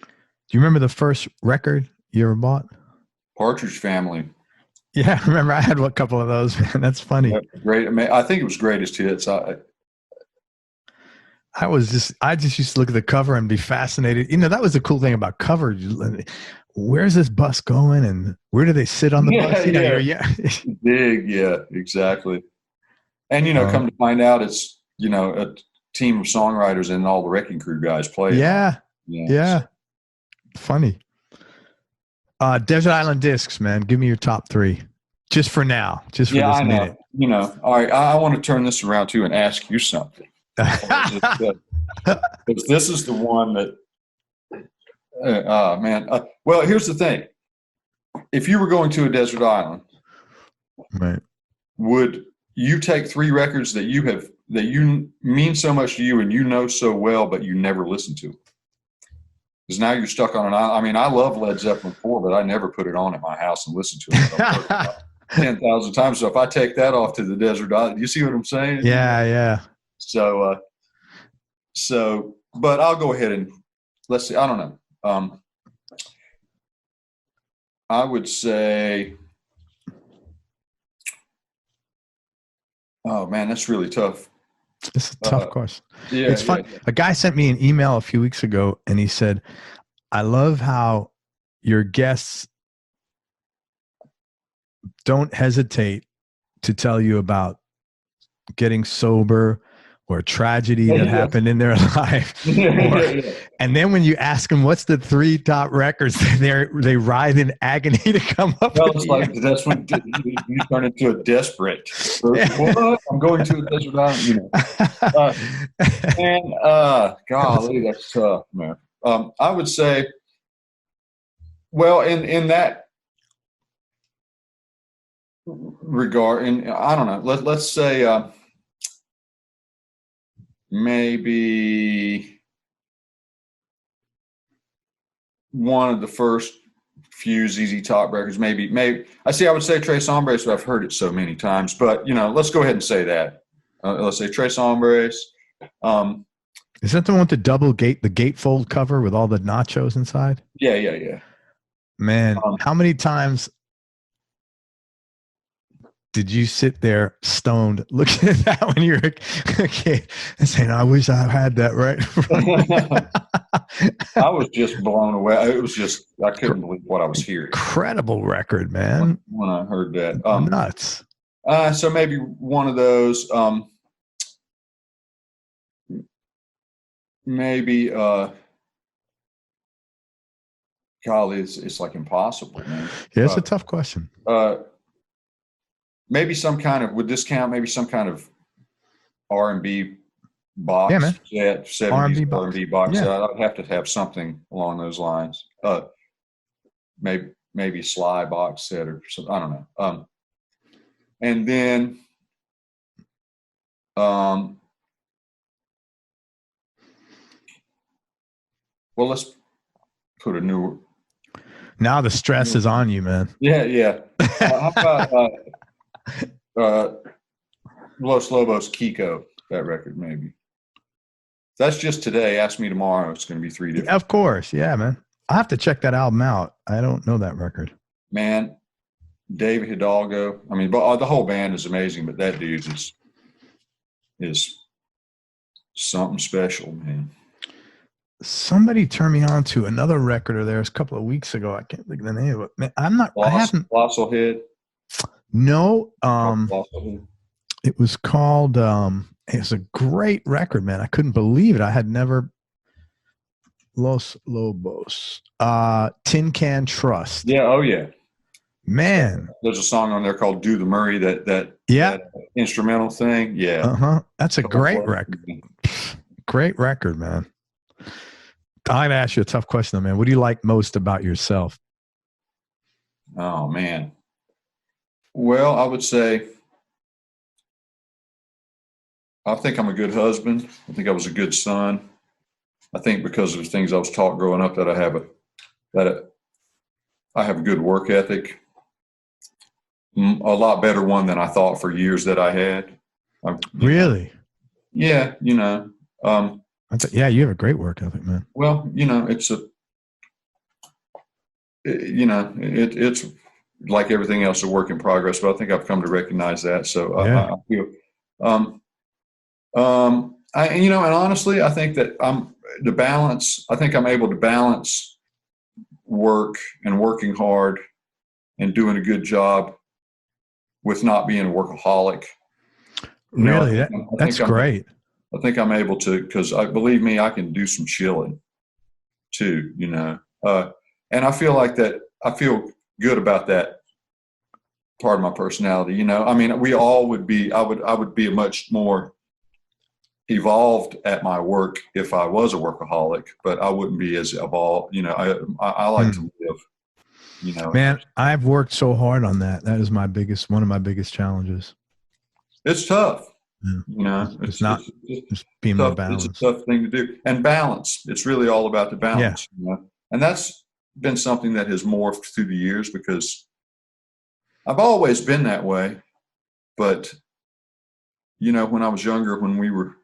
Do you remember the first record you ever bought? Partridge Family. Yeah, I remember. I had a couple of those, man. That's funny. Great. I think it was Greatest Hits. I just used to look at the cover and be fascinated. You know, that was the cool thing about cover. Where's this bus going, and where do they sit on the bus? You know, Big, yeah, exactly. And you know, come to find out, it's, you know, a team of songwriters and all the Wrecking Crew guys play. Yeah. Funny. Desert Island Discs, man. Give me your top three, just for now, just for this minute. You know, all right. I want to turn this around too and ask you something. Because this is the one that, man. Well, here's the thing. If you were going to a desert island, right, would you take three records that you mean so much to you and you know so well, but you never listen to? Because now you're stuck on an island. I mean, I love Led Zeppelin 4, but I never put it on at my house and listen to it 10,000 times. So if I take that off to the desert island, you see what I'm saying? Yeah. So, but I'll go ahead and let's see. I don't know. I would say, oh man, that's really tough. It's a tough question. Yeah, it's fun. Yeah. A guy sent me an email a few weeks ago, and he said, I love how your guests don't hesitate to tell you about getting sober or a tragedy that happened in their life. And then when you ask them, what's the 3 top records, they writhe in agony to come up with. It's like, that's when you turn into a desperate. What? I'm going to a desert island. Golly, that's tough, man. I would say, well, in that regard, and I don't know, let's say maybe one of the first few ZZ Top records, maybe I would say Tres Hombres, but I've heard it so many times. But let's go ahead and say that. Let's say Tres Hombres. Is that the one with the double the gatefold cover with all the nachos inside? Yeah. Man, how many times did you sit there stoned looking at that when you were a kid and saying, I wish I had that, right? I was just blown away. It was just, I couldn't believe what I was hearing. Incredible record, man. When I heard that. Nuts. So maybe one of those, maybe, golly, it's like impossible, man. Yeah, it's a tough question. Maybe some kind of, would this count? Maybe some kind of R&B box set, 70s R&B box set. I'd have to have something along those lines. Maybe Sly box set or something. I don't know. And then, well, let's put a new. Now the stress is on you, man. Yeah. How about Los Lobos Kiko, that record, maybe. That's just today. Ask me tomorrow. It's going to be 3 different. Of course. Yeah, man. I have to check that album out. I don't know that record. Man, David Hidalgo. I mean, the whole band is amazing, but that dude is something special, man. Somebody turned me on to another record of theirs a couple of weeks ago. I can't think of the name of it. Man, I haven't. Colossal Head. No, it was called, it was a great record, man. I couldn't believe it. I had never, Los Lobos, Tin Can Trust. Yeah. Oh yeah. Man. There's a song on there called Do the Murray, that instrumental thing. Yeah. That's a great record. Great record, man. I'd ask you a tough question though, man. What do you like most about yourself? Oh man. Well, I would say, I think I'm a good husband. I think I was a good son. I think because of the things I was taught growing up that I have a good work ethic, a lot better one than I thought for years that I had. Really? Yeah, you have a great work ethic, man. Well, it's it's like everything else, a work in progress, but I think I've come to recognize that. So I feel, and honestly, I think that I think I'm able to balance work and working hard and doing a good job with not being a workaholic. Really? That's great. I think I'm able to, because believe me, I can do some chilling too, and I feel like that. I feel good about that part of my personality. I mean, we all would be. I would be a much more evolved at my work if I was a workaholic, but I wouldn't be as evolved. I like to live. Man, I've worked so hard on that. That is one of my biggest challenges. It's tough. Yeah. You know, It's not it's just being more balanced. It's a tough thing to do. And balance. It's really all about the balance. Yeah. You know? And that's been something that has morphed through the years because I've always been that way. But, you know, when I was younger, when we were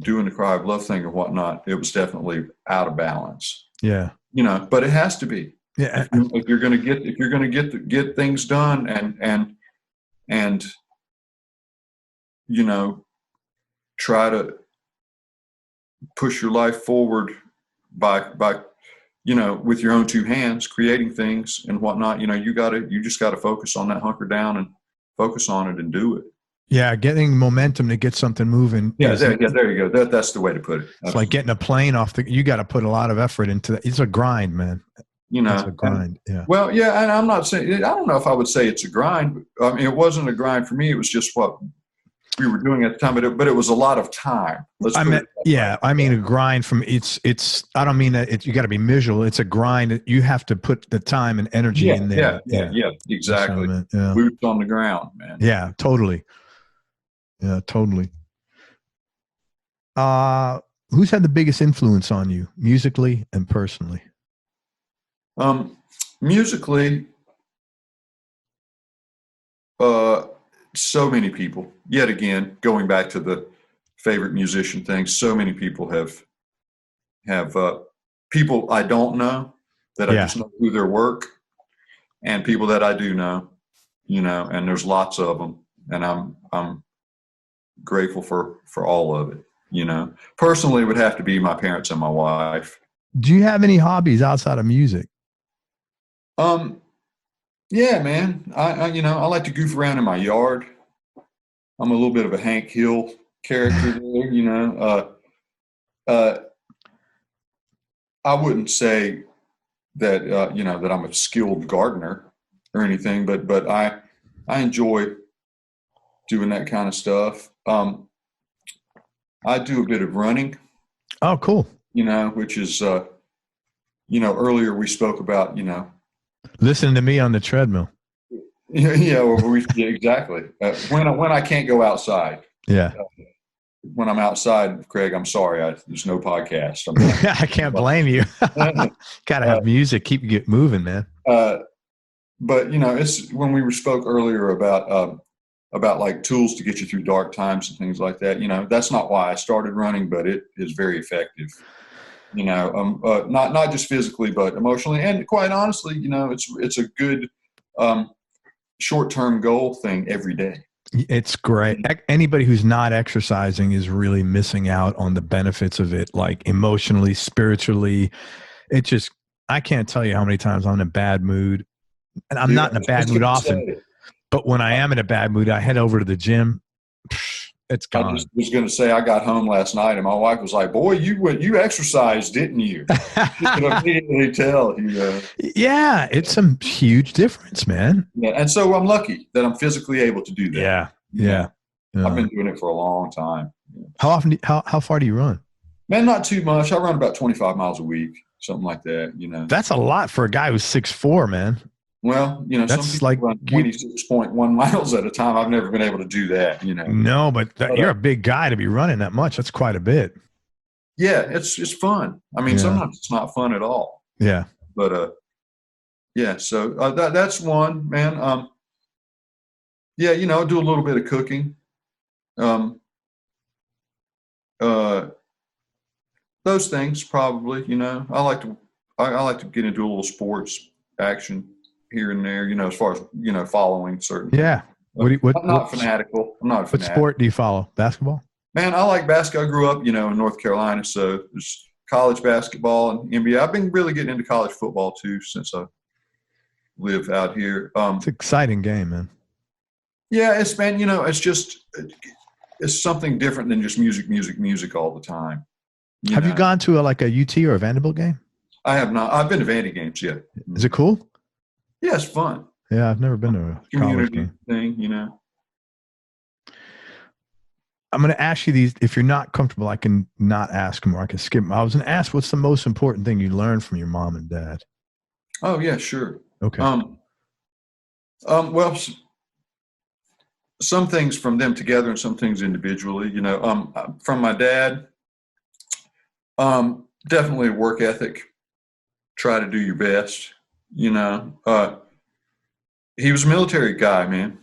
doing the cry of love thing or whatnot, it was definitely out of balance. Yeah. You know, but it has to be. Yeah. If you're going to get things done and you know, try to push your life forward by you know, with your own two hands, creating things and whatnot, you know, you just got to focus on that, hunker down and focus on it and do it. Yeah, getting momentum to get something moving. Yeah, there you go. That's the way to put it. Absolutely. It's like getting a plane off you got to put a lot of effort into that. It's a grind, man. You know, it's a grind. Yeah. Well, yeah, and I'm not saying, I don't know if I would say it's a grind. I mean, it wasn't a grind for me. It was just what we were doing at the time, but it was a lot of time. I mean a grind from it's. I don't mean that you got to be miserable. It's a grind. You have to put the time and energy in there. Yeah, exactly. Yeah. Boots on the ground, man. Yeah, totally. Yeah, totally. Who's had the biggest influence on you, musically and personally? Musically, so many people. Yet again, going back to the favorite musician thing, so many people have people I don't know that I just know through their work, and people that I do know, you know, and there's lots of them, and I'm grateful for all of it. You know, personally, it would have to be my parents and my wife. Do you have any hobbies outside of music? Yeah, man. I like to goof around in my yard. I'm a little bit of a Hank Hill character there, you know. I wouldn't say that you know, that I'm a skilled gardener or anything, but I enjoy doing that kind of stuff. I do a bit of running. Oh, cool. You know, which is you know, earlier we spoke about, you know, listening to me on the treadmill. Yeah, exactly. When I can't go outside. Yeah. When I'm outside, Craig, I'm sorry, there's no podcast. I can't blame you. Got to have music, keep you moving, man. But you know, it's when we spoke earlier about like tools to get you through dark times and things like that. You know, that's not why I started running, but it is very effective. You know, not just physically, but emotionally, and quite honestly, you know, it's a good short-term goal thing every day. It's great. Anybody who's not exercising is really missing out on the benefits of it, like emotionally, spiritually. It just, I can't tell you how many times I'm in a bad mood, and I'm not in a bad mood often, but when I am in a bad mood, I head over to the gym. It's gone. I just was going to say, I got home last night and my wife was like, "Boy, you exercised, didn't you?" She could immediately tell. Yeah, it's a huge difference, man. Yeah, and so I'm lucky that I'm physically able to do that. Yeah. I've been doing it for a long time. How often? How far do you run? Man, not too much. I run about 25 miles a week, something like that. You know, that's a lot for a guy who's 6'4", man. Well, you know, that's some people like run 26.1 miles at a time. I've never been able to do that, you know. No, but you're a big guy to be running that much. That's quite a bit. Yeah, it's fun. I mean, sometimes it's not fun at all. Yeah. But yeah, so that's one, man. Yeah, you know, I do a little bit of cooking. Those things probably, you know. I like to get into a little sports action here and there, you know, as far as, you know, following certain. Yeah. I'm not fanatical. I'm not a fanatic. What sport do you follow? Basketball? Man, I like basketball. I grew up, you know, in North Carolina, so there's college basketball and NBA. I've been really getting into college football too since I live out here. It's an exciting game, man. Yeah, it's, man, you know, it's something different than just music all the time. Have you gone to a UT or a Vanderbilt game? I have not. I've been to Vandy games, yeah. Is it cool? Yeah, it's fun. Yeah, I've never been to a community thing, you know. I'm going to ask you these. If you're not comfortable, I can not ask them or I can skip them. I was going to ask, what's the most important thing you learned from your mom and dad? Oh, yeah, sure. Okay. Well, some things from them together and some things individually. From my dad, definitely work ethic. Try to do your best. He was a military guy, man.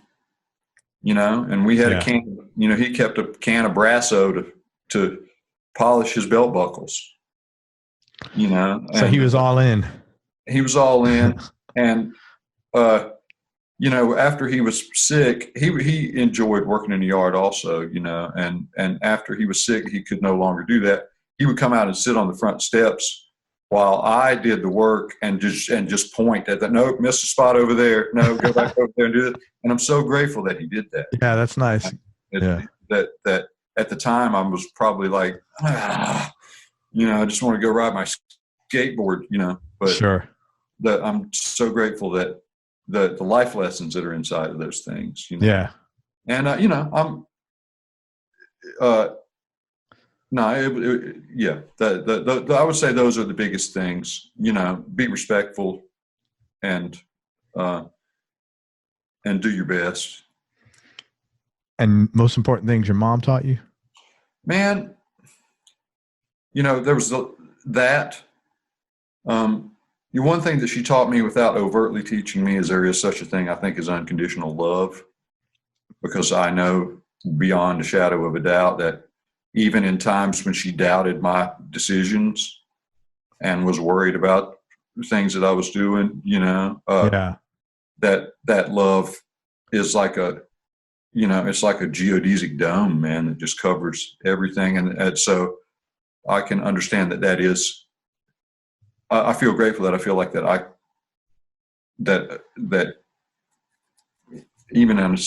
And we had a can. He kept a can of Brasso to polish his belt buckles. So he was all in. He was all in, and after he was sick, he enjoyed working in the yard also. And after he was sick, he could no longer do that. He would come out and sit on the front steps while I did the work and just point at that. No, miss a spot over there. No, go back over there and do it. And I'm so grateful that he did that. Yeah, that's nice. That at the time I was probably like, I just want to go ride my skateboard, But sure. I'm so grateful that the life lessons that are inside of those things. Yeah. And I'm. No, I would say those are the biggest things. Be respectful, and do your best. And most important things your mom taught you? Man, there was that. One thing that she taught me without overtly teaching me is there is such a thing, I think, as unconditional love, because I know beyond a shadow of a doubt that even in times when she doubted my decisions and was worried about things that I was doing, that love is like it's like a geodesic dome, man, that just covers everything. And so I can understand that is, I feel grateful that I feel like that even on a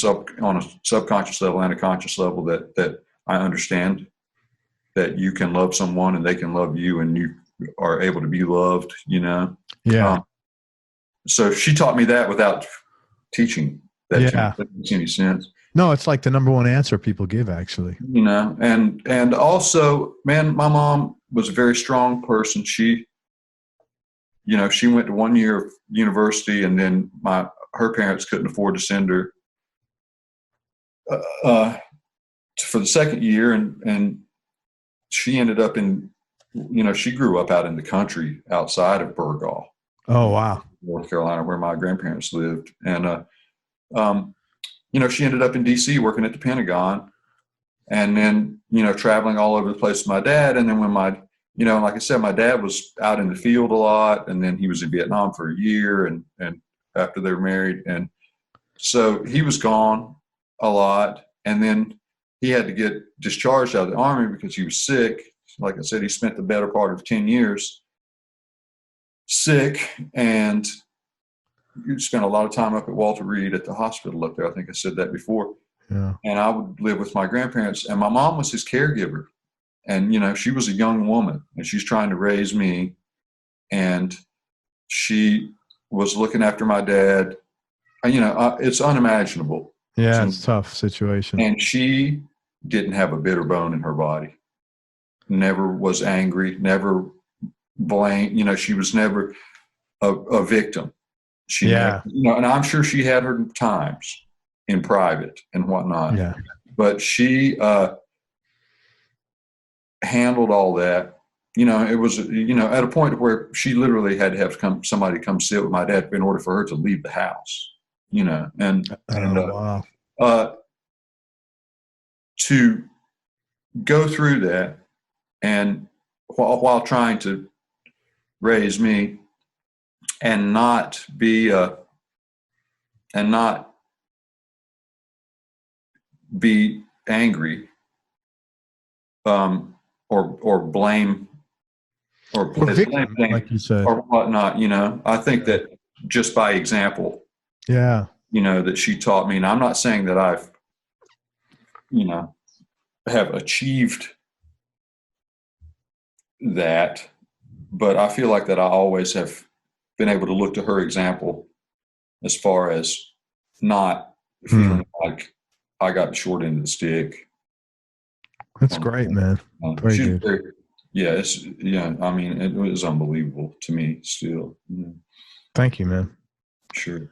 subconscious level and a conscious level that I understand that you can love someone and they can love you and you are able to be loved, Yeah. So she taught me that without teaching that. Yeah. That makes any sense. No, it's like the number one answer people give, actually. And also, man, my mom was a very strong person. She went to 1 year of university, and then her parents couldn't afford to send her for the second year, and she ended up she grew up out in the country outside of Burgaw. Oh, wow. North Carolina, where my grandparents lived. And, she ended up in D.C. working at the Pentagon, and then, traveling all over the place with my dad. And then when like I said, my dad was out in the field a lot, and then he was in Vietnam for a year and after they were married. And so he was gone a lot. And then he had to get discharged out of the Army because he was sick. Like I said, he spent the better part of 10 years sick, and you spent a lot of time up at Walter Reed at the hospital up there. I think I said that before. Yeah. And I would live with my grandparents, and my mom was his caregiver. And, she was a young woman, and she's trying to raise me, and she was looking after my dad. It's unimaginable. Yeah, it's a tough situation. And she didn't have a bitter bone in her body. Never was angry, never blamed. She was never a victim. Never, and I'm sure she had her times in private and whatnot. Yeah. But she handled all that. It was, at a point where she literally had to have somebody come sit with my dad in order for her to leave the house, wow. To go through that, and while trying to raise me and not be angry, or blame or victim, like you said, or whatnot. I think that just by example, that she taught me, and I'm not saying that I've, have achieved that, but I feel like that I always have been able to look to her example as far as not feeling like I got the short end of the stick. That's great, man. Very good. I mean, it was unbelievable to me still. Thank you, man. Sure.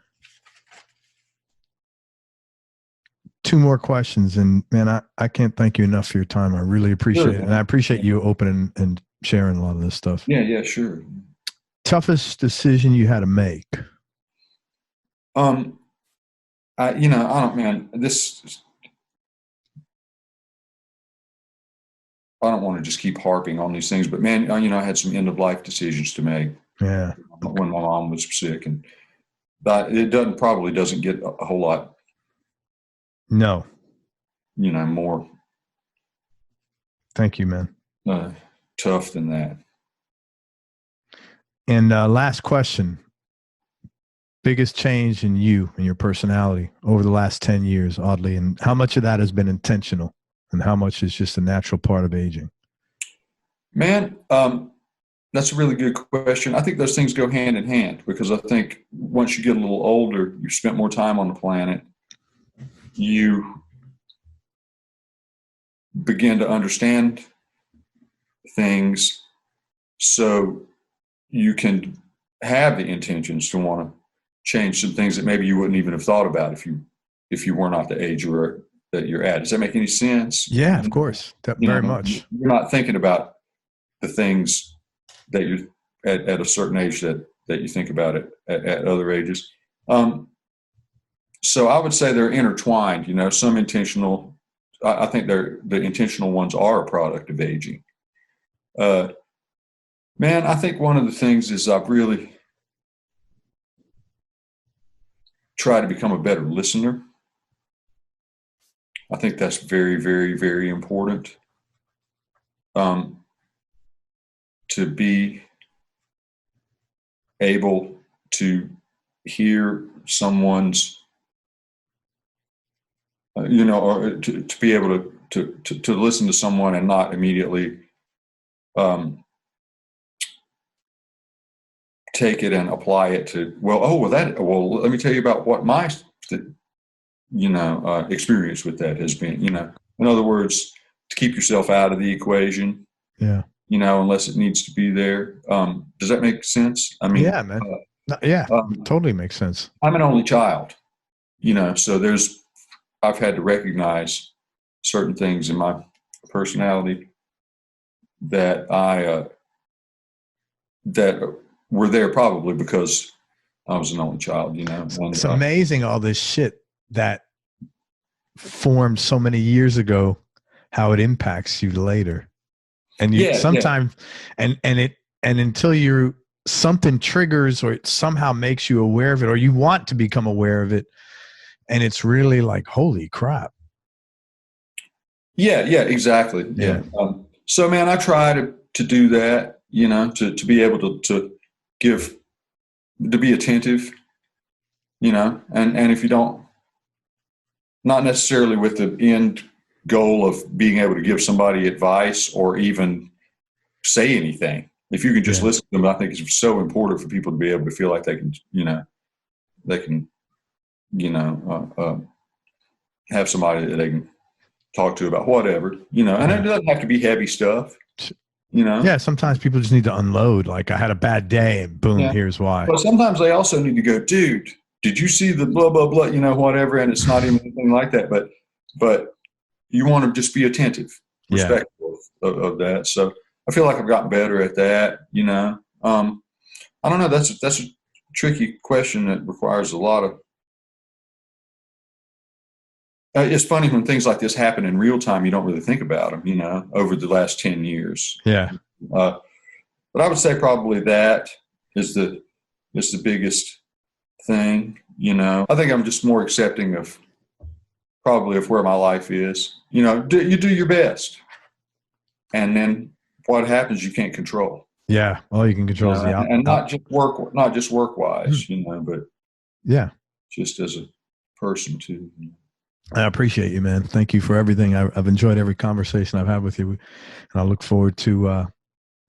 two more questions, and man, I can't thank you enough for your time. I really appreciate it, and I appreciate you opening and sharing a lot of this stuff. Yeah, sure. Toughest decision you had to make? I don't, man, I don't want to just keep harping on these things, but man, I had some end of life decisions to make. Yeah. When my mom was sick, and it probably doesn't get a whole lot. No. More. Thank you, man. Tough than that. And last question. Biggest change in you and your personality over the last 10 years, Audley, and how much of that has been intentional and how much is just a natural part of aging? Man, that's a really good question. I think those things go hand in hand, because I think once you get a little older, you've spent more time on the planet, you begin to understand things, so you can have the intentions to want to change some things that maybe you wouldn't even have thought about if you were not the age that you're at. Does that make any sense? Yeah, of course. Very much. You're not thinking about the things that you're at a certain age that you think about it at other ages. So I would say they're intertwined, some intentional. I think the intentional ones are a product of aging. Man, I think one of the things is I've really tried to become a better listener. I think that's very, very, very important. To be able to hear someone's, or to be able to listen to someone and not immediately take it and apply it to, let me tell you about what my experience with that has been. In other words, to keep yourself out of the equation. Yeah. Unless it needs to be there. Does that make sense? I mean, yeah, man. Totally makes sense. I'm an only child, so I've had to recognize certain things in my personality that that were there probably because I was an only child, And, it's amazing all this shit that formed so many years ago, how it impacts you later. And you sometimes, and until something triggers or it somehow makes you aware of it, or you want to become aware of it, and it's really like, holy crap. Yeah, exactly. Yeah. So man, I try to do that, to be able to be attentive, and if you don't, not necessarily with the end goal of being able to give somebody advice or even say anything. If you can just listen to them, I think it's so important for people to be able to feel like they can, have somebody that they can talk to about whatever, and it doesn't have to be heavy stuff, Yeah, sometimes people just need to unload. Like, I had a bad day and boom, here's why. But sometimes they also need to go, dude, did you see the blah, blah, blah, whatever. And it's not even anything like that, but you want to just be attentive, respectful of that. So I feel like I've gotten better at that. I don't know. That's a tricky question that requires a lot of. It's funny when things like this happen in real time, you don't really think about them, over the last 10 years. Yeah. But I would say probably that is the biggest thing. I think I'm just more accepting of where my life is. You do your best, and then what happens you can't control. Yeah, all you can control is the outcome, and not just work wise, but just as a person too. I appreciate you, man. Thank you for everything. I've enjoyed every conversation I've had with you, and I look forward to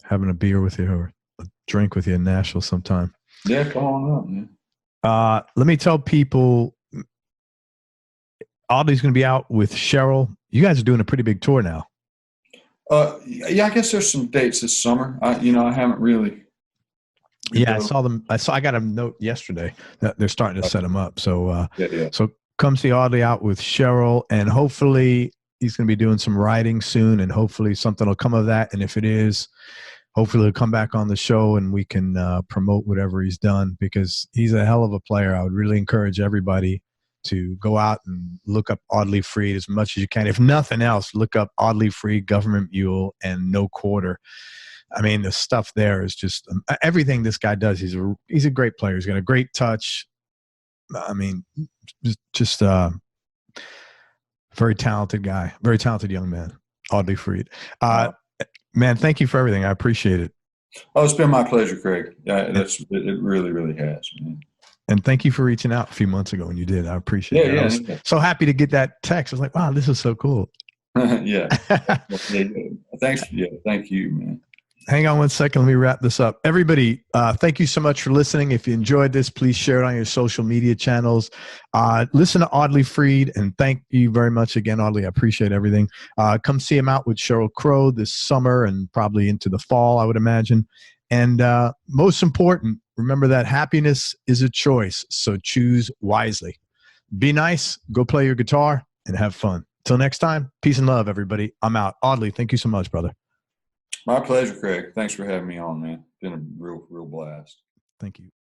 having a beer with you or a drink with you in Nashville sometime. Yeah, come on up, man. Let me tell people, Audley's going to be out with Cheryl. You guys are doing a pretty big tour now. I guess there's some dates this summer. I haven't really. Yeah, I saw them. I got a note yesterday that they're starting to set them up. So, so come see Audley out with Cheryl, and hopefully he's going to be doing some writing soon, and hopefully something will come of that. And if it is, hopefully he'll come back on the show and we can promote whatever he's done, because he's a hell of a player. I would really encourage everybody to go out and look up Audley Freed as much as you can. If nothing else, look up Audley Freed, Gov't Mule, and No Quarter. I mean, the stuff there is just everything this guy does. He's a great player. He's got a great touch. I mean, just very talented guy, very talented young man, Audley Freed. Man, thank you for everything. I appreciate it. Oh, it's been my pleasure, Craig. It really, really has, man. And thank you for reaching out a few months ago when you did. I appreciate it. I was so happy to get that text. I was like, wow, this is so cool. Yeah. Thanks. Yeah. Thank you, man. Hang on one second. Let me wrap this up. Everybody, thank you so much for listening. If you enjoyed this, please share it on your social media channels. Listen to Audley Freed, and thank you very much again, Audley. I appreciate everything. Come see him out with Sheryl Crow this summer and probably into the fall, I would imagine. And most important, remember that happiness is a choice, so choose wisely. Be nice, go play your guitar, and have fun. Till next time, peace and love, everybody. I'm out. Audley, thank you so much, brother. My pleasure, Craig. Thanks for having me on, man. It's been a real blast. Thank you.